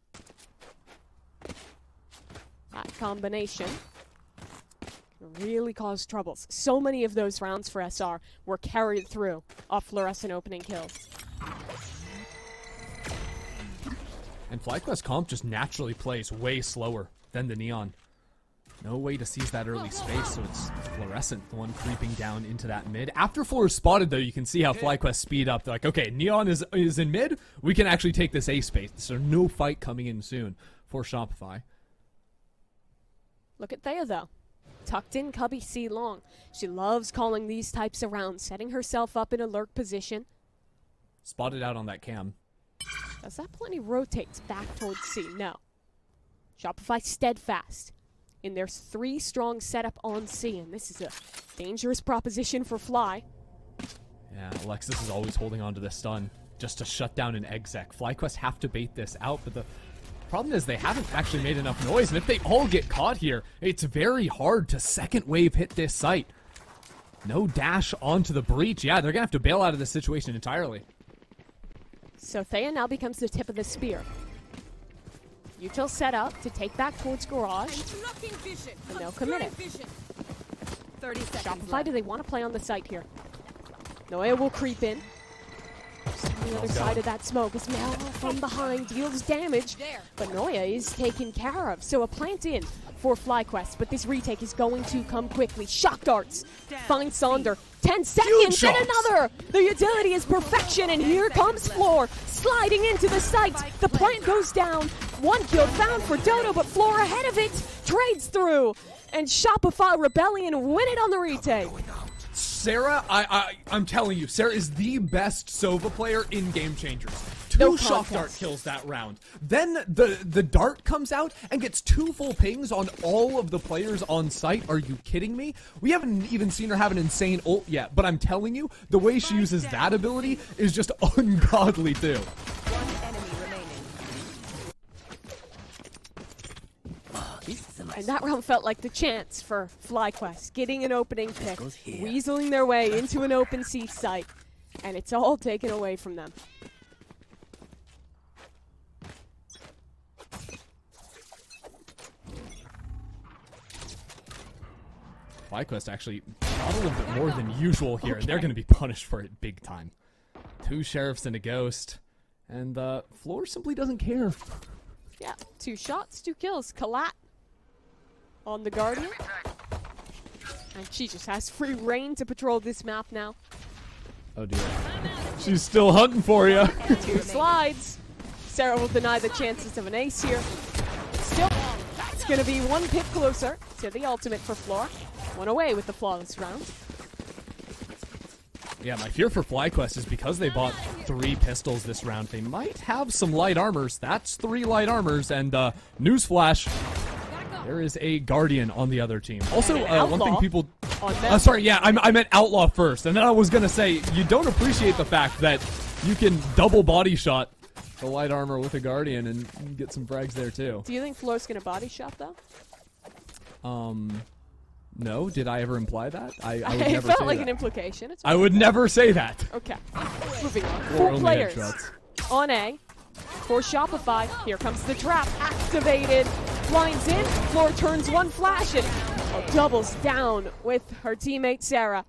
That combination really caused troubles. So many of those rounds for SR were carried through off fluorescent opening kills. And FlyQuest comp just naturally plays way slower than the Neon. No way to seize that early space, so it's Fluorescent, the one creeping down into that mid. After Floor is spotted, though, you can see how FlyQuest speed up. They're like, okay, Neon is in mid. We can actually take this A space. So no fight coming in soon for Shopify. Look at Thea, though. Tucked in cubby C long. She loves calling these types of rounds, setting herself up in a lurk position. Spotted out on that cam. Does that plenty rotates back towards C? No. Shopify steadfast in their 3-strong setup on C, and this is a dangerous proposition for Fly. Yeah, Alexis is always holding on to this stun just to shut down an exec. FlyQuest have to bait this out, but the problem is they haven't actually made enough noise, and if they all get caught here, it's very hard to second wave hit this site. No dash onto the breach. Yeah, they're gonna have to bail out of this situation entirely. So Thea now becomes the tip of the spear. Util set up to take back towards garage, and they'll commit it. 30 seconds Shopify, left. do they want to play on the site here? Noea will creep in. Just on the other side of that smoke as Mel from behind deals damage, but Noea is taken care of. So a plant in for FlyQuest, but this retake is going to come quickly. Shock darts find Sonder. 10 seconds and another! The utility is perfection, and here comes Floor sliding into the site. The plant goes down. 1 kill found for Dodo, but Floor ahead of it trades through, and Shopify Rebellion win it on the retake. Sarah, I'm telling you, Sarah is the best Sova player in Game Changers. No 2 shock contest. dart kills that round. Then the dart comes out and gets 2 full pings on all of the players on site. Are you kidding me? We haven't even seen her have an insane ult yet, but I'm telling you, the way she uses that ability is just ungodly too. One enemy remaining. And that round felt like the chance for FlyQuest, getting an opening pick, weaseling their way into an open C site, and it's all taken away from them. FlyQuest actually got a little bit more than usual here, and they're going to be punished for it big time. 2 sheriffs and a ghost, and Floor simply doesn't care. Yeah, 2 shots, 2 kills. Kalat on the Guardian. And she just has free reign to patrol this map now. Oh dear. She's still hunting for you. 2 slides. Sarah will deny the chances of an ace here. Still, that's going to be 1 pick closer to the ultimate for Floor. 1 away with the flawless round. Yeah, my fear for FlyQuest is because they bought 3 pistols this round, they might have some light armors. That's 3 light armors, and newsflash, there is a Guardian on the other team. Also, one thing people... sorry, yeah, I meant Outlaw first, and then I was going to say, you don't appreciate the fact that you can double body shot the light armor with a Guardian and get some frags there, too. Do you think Floor's going to body shot, though? No, did I ever imply that? I would It never felt say like that. an implication. It's I would never say that. okay. Moving on. Or 4 only players headshots. on A. For Shopify, here comes the trap. Activated. Blinds in. Floor turns 1 flash and doubles down with her teammate Sarah.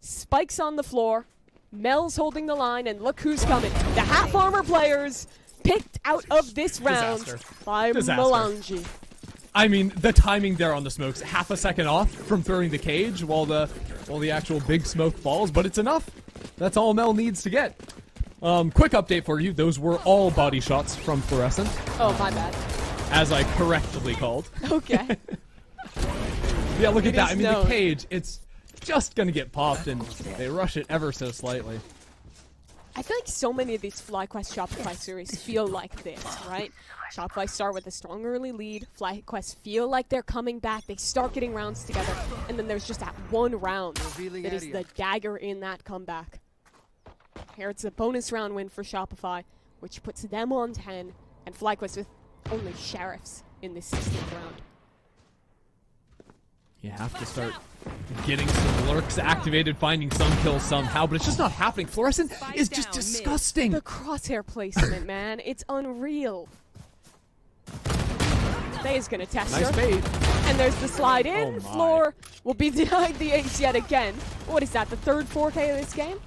Spikes on the floor. Mel's holding the line, and look who's coming. The half armor players picked out of this round by Melange. I mean, the timing there on the smokes, half a second off from throwing the cage while the actual big smoke falls, but it's enough. That's all Mel needs to get. Quick update for you. Those were all body shots from Fluorescent. Oh, my bad. As I correctly called. Okay. Yeah, look at that. I is mean, known. the cage, it's just going to get popped, and they rush it ever so slightly. I feel like so many of these FlyQuest Shopify series feel like this, right? Shopify start with a strong early lead. FlyQuest feel like they're coming back. They start getting rounds together, and then there's just that 1 round that is the dagger in that comeback. Here it's a bonus round win for Shopify, which puts them on 10, and FlyQuest with only sheriffs in this 16th round. You have to start getting some lurks activated, finding some kills somehow, but it's just not happening. Fluorescent is just disgusting. The crosshair placement, man. It's unreal. Faye's going to test Nice her. bait. And there's the slide in. Oh my. Floor will be denied the ace yet again. What is that, the 3rd 4K of this game?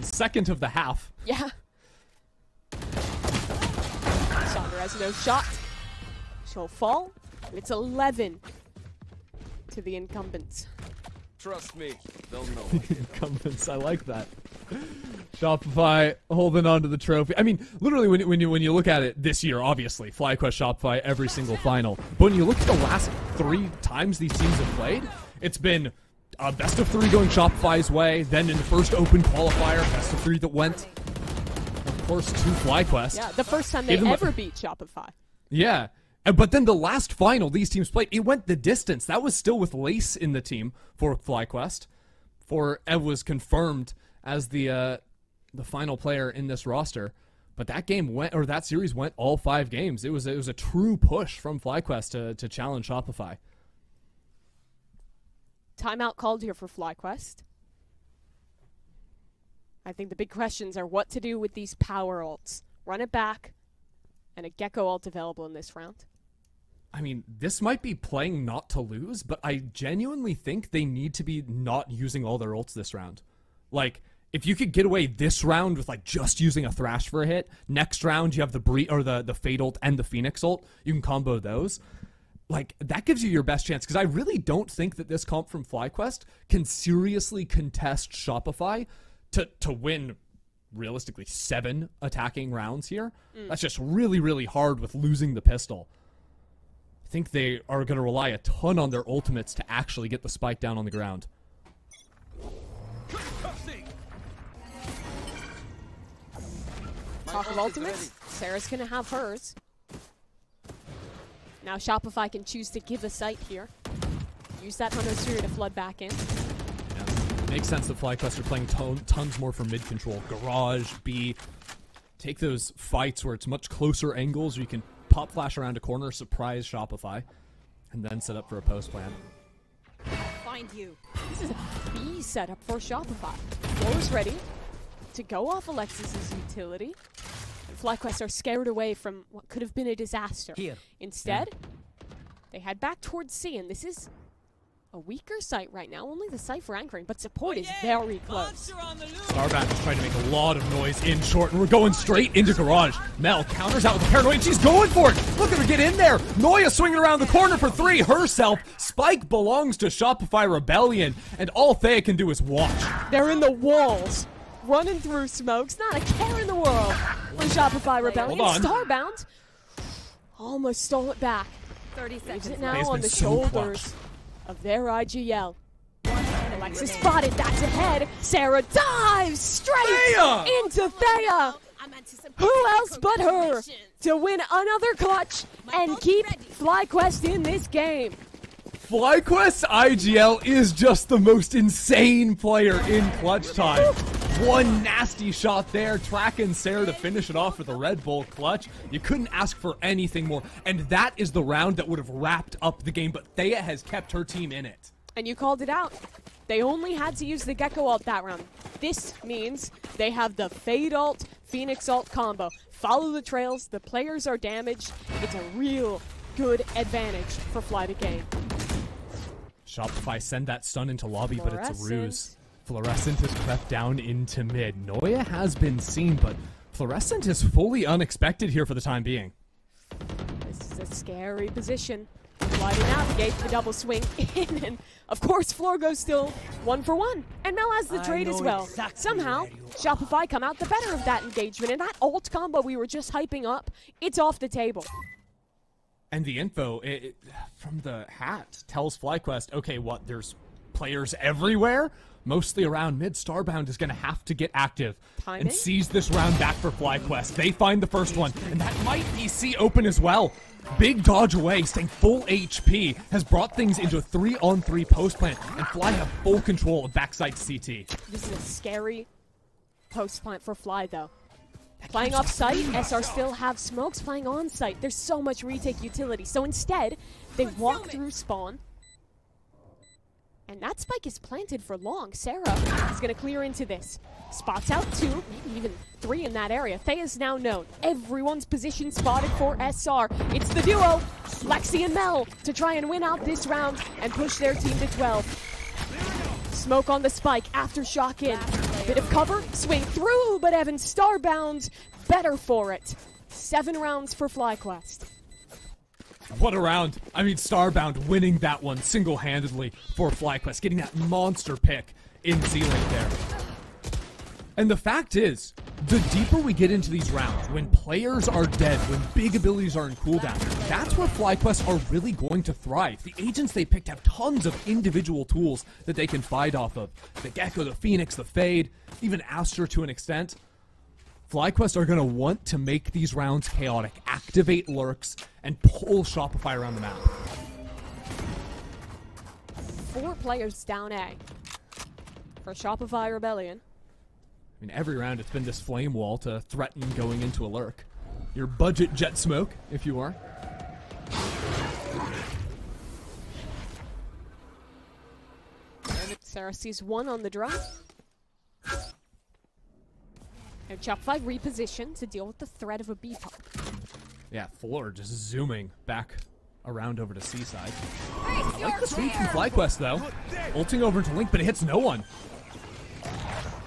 Second of the half. Yeah. has no shot. She'll fall. And it's 11 to the incumbents. Trust me, they'll know. Incumbents, I like that. Shopify holding on to the trophy. I mean, literally, when you look at it this year, obviously, FlyQuest, Shopify, every single final. But when you look at the last 3 times these teams have played, it's been a best of 3 going Shopify's way. Then in the first open qualifier, best of 3 that went, of course, to FlyQuest. Yeah, the first time they ever beat Shopify. Yeah. But then the last final these teams played, it went the distance. That was still with Lace in the team for FlyQuest. For Ev was confirmed as the final player in this roster. But that game went, or that series went all 5 games. It was a true push from FlyQuest to challenge Shopify. Timeout called here for FlyQuest. I think the big questions are what to do with these power ults. Run it back, and a Gecko ult available in this round. I mean, this might be playing not to lose, but I genuinely think they need to be not using all their ults this round. Like, if you could get away this round with like just using a Thrash for a hit, next round you have the Fade ult and the Phoenix ult. You can combo those. Like, that gives you your best chance, because I really don't think that this comp from FlyQuest can seriously contest Shopify to win realistically 7 attacking rounds here. That's just really, really hard with losing the pistol. I think they are going to rely a ton on their ultimates to actually get the spike down on the ground. Talk of ultimates, Sarah's going to have hers. Now Shopify can choose to give a sight here. Use that Hunter to flood back in. Yeah. Makes sense that FlyQuest are playing tons more for mid control. Garage, B. Take those fights where it's much closer angles where you can pop flash around a corner, surprise Shopify, and then set up for a post plan. Find you. This is a B setup for Shopify. Floor's ready to go off Alexis's utility. And FlyQuest are scared away from what could have been a disaster. Here. Instead, they head back towards C, and this is a weaker site right now. Only the site for anchoring, but support is very close. Starbat is trying to make a lot of noise in short, and we're going straight into Garage. Mel counters out with the paranoid, and she's going for it! Look at her get in there! Noya swinging around the corner for 3 herself. Spike belongs to Shopify Rebellion, and all Thea can do is watch. They're in the walls, running through smokes, not a care in the world for Shopify Rebellion. Hold on. Starbound almost stole it back. 30 Leaves seconds. it now They've on been the so shoulders of their IGL. Alexis spotted, that's ahead. Sarah dives straight Thea! into Thea. Who else but her to win another clutch and keep FlyQuest in this game? FlyQuest IGL is just the most insane player in clutch time. One nasty shot there, tracking Sarah to finish it off with a Red Bull clutch. You couldn't ask for anything more, and that is the round that would have wrapped up the game, but Thea has kept her team in it. And you called it out. They only had to use the Gecko ult that round. This means they have the Fade ult, Phoenix ult combo. Follow the trails, the players are damaged. It's a real good advantage for Fly the game. Shopify send that stun into lobby, but it's a ruse. Fluorescent has crept down into mid. Noya has been seen, but Fluorescent is fully unexpected here for the time being. This is a scary position. Fly to navigate the double swing in, and of course Floor goes still 1 for 1. And Mel has the trade as well. Somehow, Shopify come out the better of that engagement, and that ult combo we were just hyping up, it's off the table. And the info from the hat tells FlyQuest, okay, what, there's players everywhere? Mostly around mid. Starbound is going to have to get active and seize this round back for FlyQuest. They find the first one, and that might be C open as well. Big dodge away, staying full HP, has brought things into a 3-on-3 post plant, and Fly have full control of backside CT. This is a scary post plant for Fly, though. Playing off site, SR still have smokes. Playing on site, there's so much retake utility. So instead, they walk through spawn. And that spike is planted for long. Sarah is going to clear into this. Spots out 2, maybe even 3 in that area. Thea's now known. Everyone's position spotted for SR. It's the duo, Lexi and Mel, to try and win out this round and push their team to 12. Smoke on the spike, aftershock in. Bit of cover, swing through, but Evan Starbound better for it. 7 rounds for FlyQuest. What a round. I mean, Starbound winning that one single-handedly for FlyQuest, getting that monster pick in Z-Link there. And the fact is, the deeper we get into these rounds, when players are dead, when big abilities are in cooldown, that's where FlyQuest are really going to thrive. The agents they picked have tons of individual tools that they can fight off of. The Gecko, the Phoenix, the Fade, even Astra to an extent. FlyQuest are going to want to make these rounds chaotic, activate lurks, and pull Shopify around the map. 4 players down A for Shopify Rebellion. I mean, every round it's been this flame wall to threaten going into a lurk. Your budget jet smoke, if you are. Sarah sees 1 on the drone. And Shopify repositioned to deal with the threat of a B pop. Yeah, Floor just zooming back around over to Seaside. I like the sweep from FlyQuest, though. Ulting over into Link, but it hits no one.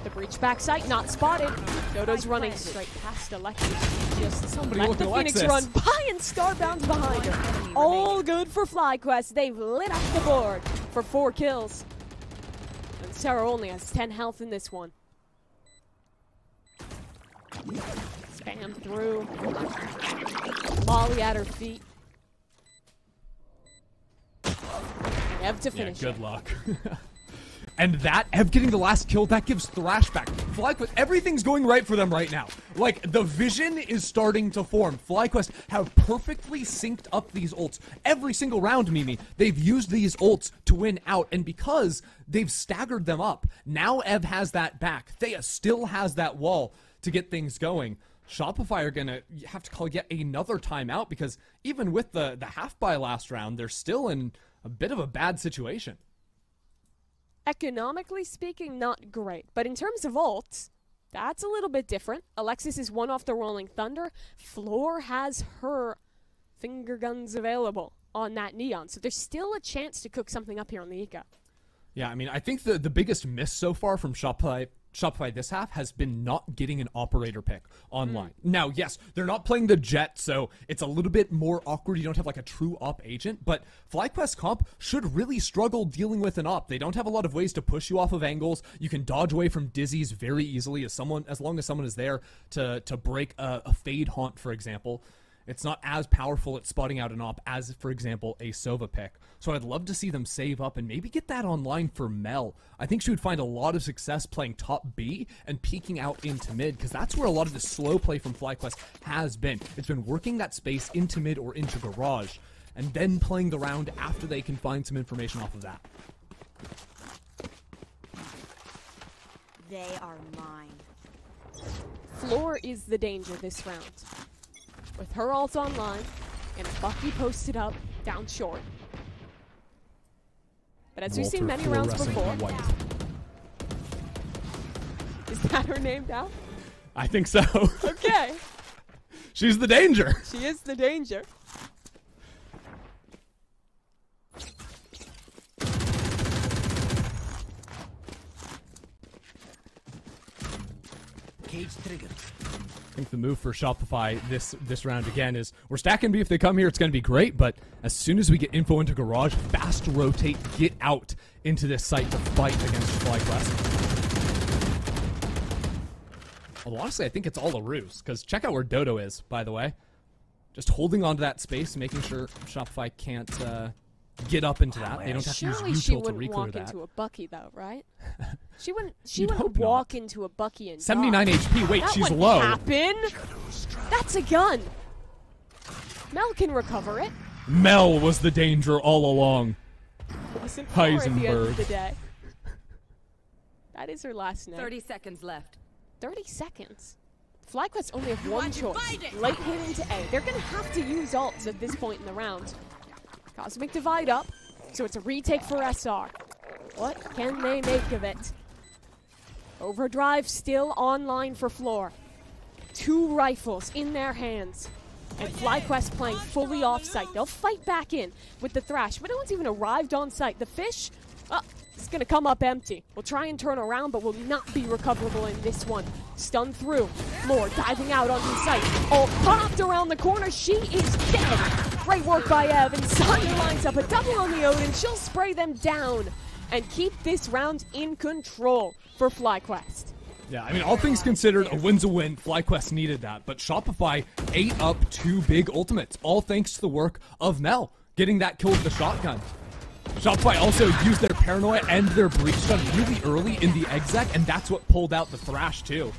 The breach backside, not spotted. Dodo's running straight past Alexis. Just Somebody let look the at Phoenix Alexis. run by, and Starbound's behind her. All good for FlyQuest. They've lit up the board for 4 kills. And Sarah only has 10 health in this one. Spam through. Molly at her feet. And Ev to finish. Yeah, good luck. And that, Ev getting the last kill, that gives Thrash back. FlyQuest, everything's going right for them right now. Like, the vision is starting to form. FlyQuest have perfectly synced up these ults. Every single round, Mimi, they've used these ults to win out. And because they've staggered them up, now Ev has that back. Thea still has that wall to get things going. Shopify are going to have to call yet another timeout because even with the half buy last round, they're still in a bit of a bad situation. Economically speaking, not great. But in terms of ults, that's a little bit different. Alexis is 1 off the Rolling Thunder. Floor has her finger guns available on that Neon. So there's still a chance to cook something up here on the Eco. Yeah, I mean, I think the biggest miss so far from Shopify this half has been not getting an operator pick online. Now, yes, they're not playing the Jet, so it's a little bit more awkward. You don't have like a true op agent, but FlyQuest comp should really struggle dealing with an op. They don't have a lot of ways to push you off of angles. You can dodge away from dizzies very easily as long as someone is there to break a fade haunt, for example. It's not as powerful at spotting out an op as, for example, a Sova pick. So I'd love to see them save up and maybe get that online for Mel. I think she would find a lot of success playing top B and peeking out into mid, because that's where a lot of the slow play from FlyQuest has been. It's been working that space into mid or into garage, and then playing the round after they can find some information off of that. They are mine. Floor is the danger this round. With her ult online and Bucky posted up down short. But as we've seen many rounds before, is that her name now? I think so. Okay. She's the danger. She is the danger. Cage triggered. I think the move for Shopify this round again is we're stacking B. If they come here, it's going to be great, but as soon as we get info into garage, fast rotate, get out into this site to fight against FlyQuest. Well, honestly, I think it's all a ruse, because check out where Dodo is, by the way. Just holding onto that space, making sure Shopify can't get up into that. They don't have to Surely use she util to wouldn't reclear walk that. into a Bucky though, right? She wouldn't You'd hope not. walk into a Bucky and 79 dodge. HP. Wait, That she's wouldn't low. happen. That's a gun. Mel can recover it. Mel was the danger all along. Wasn't Floor at the end Heisenberg. of the day. That is her last name. 30 seconds left. 30 seconds. FlyQuest only have one choice. Late hit into A. They're going to have to use ults at this point in the round. Cosmic Divide up, so it's a retake for SR. What can they make of it? Overdrive still online for Floor. 2 rifles in their hands. And FlyQuest playing fully off-site. They'll fight back in with the Thrash, but no one's even arrived on site. The Fish, It's going to come up empty. We'll try and turn around, but will not be recoverable in this one. Stun through. Floor diving out onto sight. All popped around the corner. She is dead. Great work by Ev. And Sonya lines up a double on the Odin. She'll spray them down and keep this round in control for FlyQuest. Yeah, I mean, all things considered, a win's a win. FlyQuest needed that, but Shopify ate up 2 big ultimates, all thanks to the work of Mel, getting that kill with the shotgun. Shopify also used their paranoia and their breach stun really early in the exec, and that's what pulled out the Thrash too.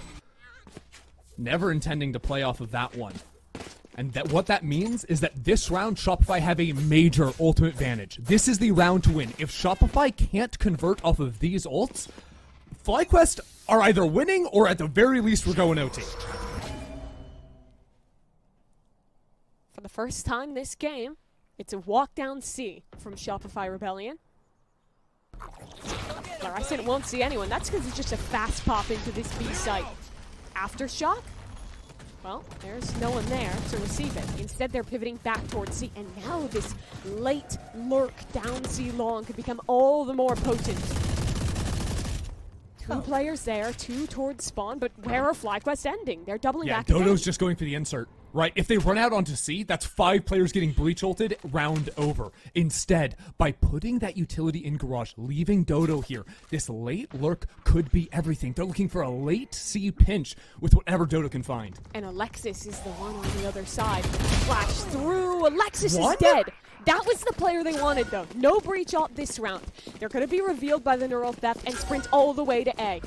Never intending to play off of that one. And what that means is that this round, Shopify have a major ultimate advantage. This is the round to win. If Shopify can't convert off of these ults, FlyQuest are either winning or at the very least we're going OT. For the first time this game, it's a walk down C from Shopify Rebellion. Verizon won't see anyone. That's because it's just a fast pop into this B site. Aftershock? Well, there's no one there to receive it. Instead, they're pivoting back towards C, and now this late lurk down C long could become all the more potent. 2 players there, 2 towards spawn, but where are FlyQuest ending? They're doubling back again. Dodo's just going for the insert, right? If they run out onto C, that's 5 players getting breach ulted, round over. Instead, by putting that utility in garage, leaving Dodo here, this late lurk could be everything. They're looking for a late C pinch with whatever Dodo can find. And Alexis is the one on the other side. Flash through. Alexis is dead. That was the player they wanted, though. No breach ult this round. They're going to be revealed by the neural theft and sprint all the way to A.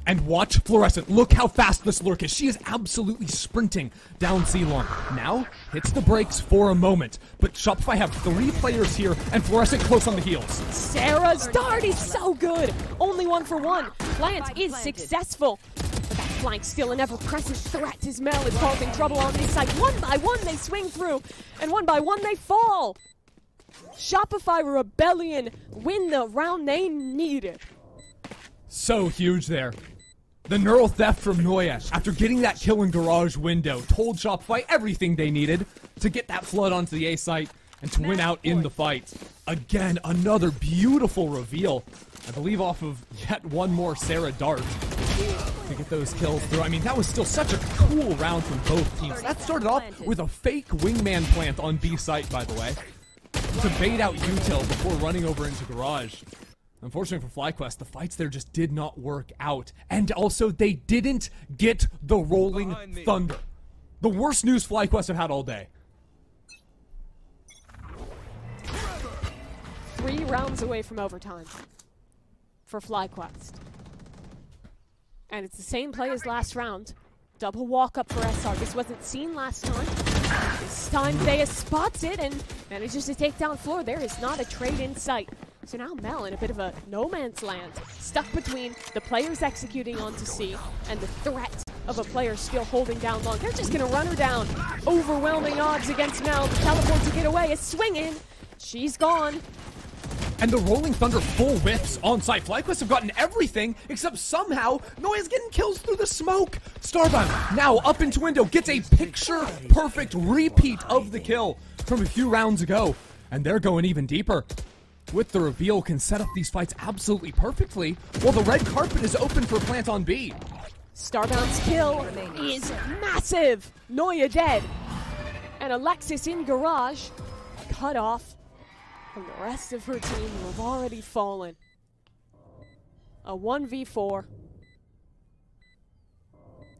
And watch Fluorescent. Look how fast this lurk is. She is absolutely sprinting down C long. Now, hits the brakes for a moment. But Shopify have 3 players here, and Fluorescent close on the heels. Sarah's dart is so good. Only 1 for 1. Plant is successful. But that flank still an ever-present threat as Mel is causing trouble on this side. 1 by 1 they swing through, and 1 by 1 they fall. Shopify Rebellion win the round they needed. So huge there. The neural theft from Noya, after getting that kill in garage window, told Shopify everything they needed to get that flood onto the A site and to win out in the fight. Again, another beautiful reveal. I believe off of yet one more Sarah dart to get those kills through. I mean, that was still such a cool round from both teams. That started off with a fake wingman plant on B site, by the way, to bait out util before running over into garage. Unfortunately for FlyQuest, the fights there just did not work out. And also, they didn't get the rolling thunder. The worst news FlyQuest have had all day. 3 rounds away from overtime for FlyQuest. And it's the same play as last round. Double walk up for SR. This wasn't seen last time. This time Thea spots it and manages to take down Floor. There is not a trade in sight. So now Mel in a bit of a no man's land, stuck between the players executing onto C and the threat of a player still holding down long. They're just going to run her down. Overwhelming odds against Mel. The teleport to get away is swinging. She's gone. And the Rolling Thunder full whiffs on site. FlyQuest have gotten everything, except somehow Noya's getting kills through the smoke. Starbound now up into window, gets a picture-perfect repeat of the kill from a few rounds ago. And they're going even deeper. With the reveal, can set up these fights absolutely perfectly, while the red carpet is open for plant on B. Starbound's kill is massive. Noya dead. And Alexis in garage, cut off. And the rest of her team who have already fallen. A 1v4.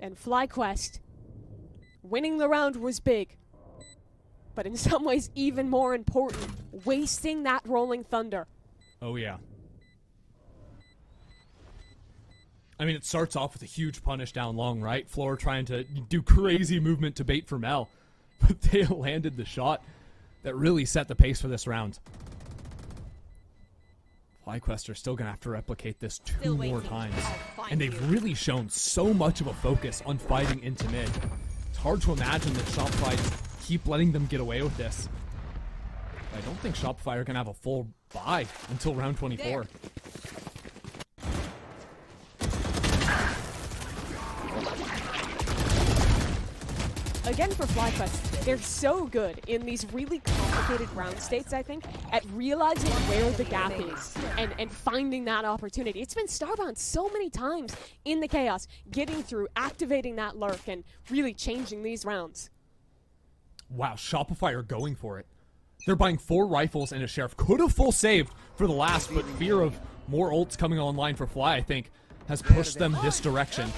And FlyQuest, winning the round was big. But in some ways even more important, wasting that Rolling Thunder. Oh yeah. I mean, it starts off with a huge punish down long, right? Floor trying to do crazy movement to bait for Mel. But they landed the shot that really set the pace for this round. FlyQuest are still going to have to replicate this 2 more times. And they've really shown so much of a focus on fighting into mid. It's hard to imagine that Shopify keep letting them get away with this. I don't think Shopify are going to have a full buy until round 24. Again for FlyQuest, They're so good in these really complicated round states, I think, at realizing where the gap is and finding that opportunity. It's been Starbound so many times in the chaos, getting through, activating that lurk, and really changing these rounds. Wow, Shopify are going for it. They're buying 4 rifles and a Sheriff. Could have full saved for the last, but fear of more ults coming online for Fly, I think, has pushed them this direction.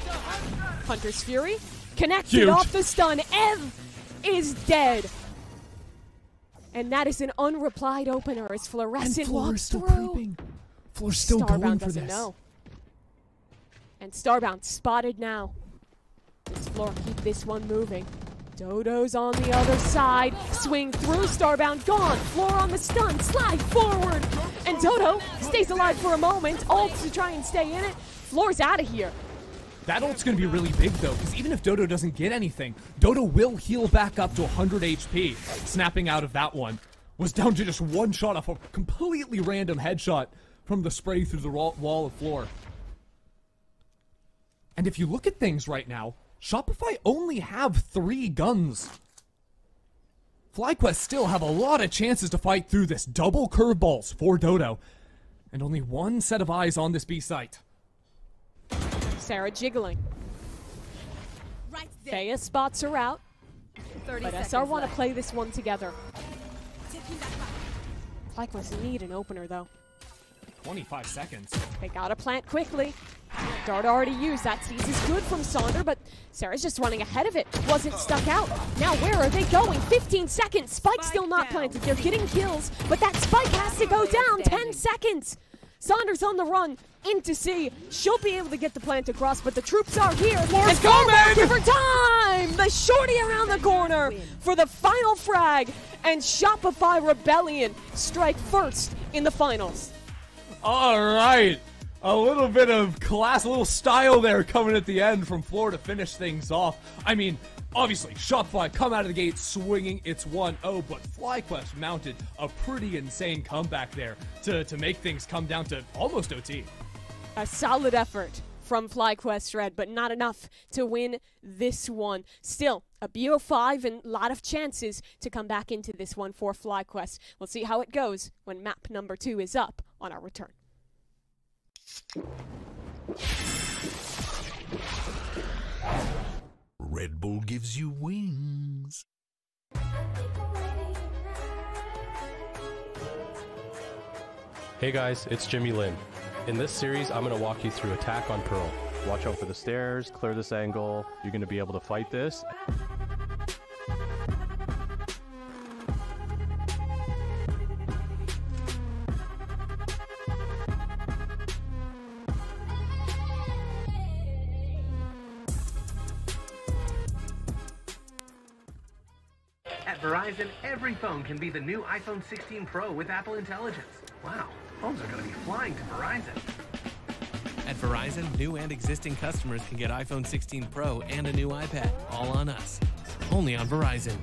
Hunter's Fury connected Huge. off the stun. Ev is dead. And that is an unreplied opener as Fluorescent walks through. Floor's still Starbound going for doesn't this. know. And Starbound spotted now. Does Floor keep this one moving? Dodo's on the other side. Swing through, Starbound gone. Floor on the stun, slide forward. And Dodo stays alive for a moment. Ult to try and stay in it. Floor's out of here. That ult's going to be really big, though, because even if Dodo doesn't get anything, Dodo will heal back up to 100 HP. Snapping out of that one was down to just one shot off a completely random headshot from the spray through the wall of Floor. And if you look at things right now, Shopify only have 3 guns. FlyQuest still have a lot of chances to fight through this. Double curveballs for Dodo. And only one set of eyes on this B site. Sarah jiggling. Thea spots her out. 30 But seconds SR want to left. play this one together. FlyQuest need an opener, though. 25 seconds. They gotta plant quickly. Dart already used. That sees is good from Sonder, but Sarah's just running ahead of it. Wasn't stuck out. Now where are they going? 15 seconds. Spike's still not planted. They're getting kills, but that spike has to go down. 10 seconds. Saunders on the run into C. She'll be able to get the plant across, but the troops are here. Floor's And Floor coming! looking for time. The shorty around the corner for the final frag, and Shopify Rebellion strike first in the finals. All right. A little bit of class, a little style there coming at the end from Floor to finish things off. I mean, obviously, Shopify come out of the gate swinging its 1-0, but FlyQuest mounted a pretty insane comeback there to make things come down to almost OT. A solid effort from FlyQuest Red, but not enough to win this one. Still, a BO5 and a lot of chances to come back into this one for FlyQuest. We'll see how it goes when map number 2 is up on our return. Red Bull gives you wings. Hey guys, it's Jimmy Lin. In this series, I'm going to walk you through attack on Pearl. Watch out for the stairs, clear this angle. You're going to be able to fight this. At Verizon, every phone can be the new iPhone 16 Pro with Apple Intelligence. Wow, phones are going to be flying to Verizon. At Verizon, new and existing customers can get iPhone 16 Pro and a new iPad, all on us. Only on Verizon.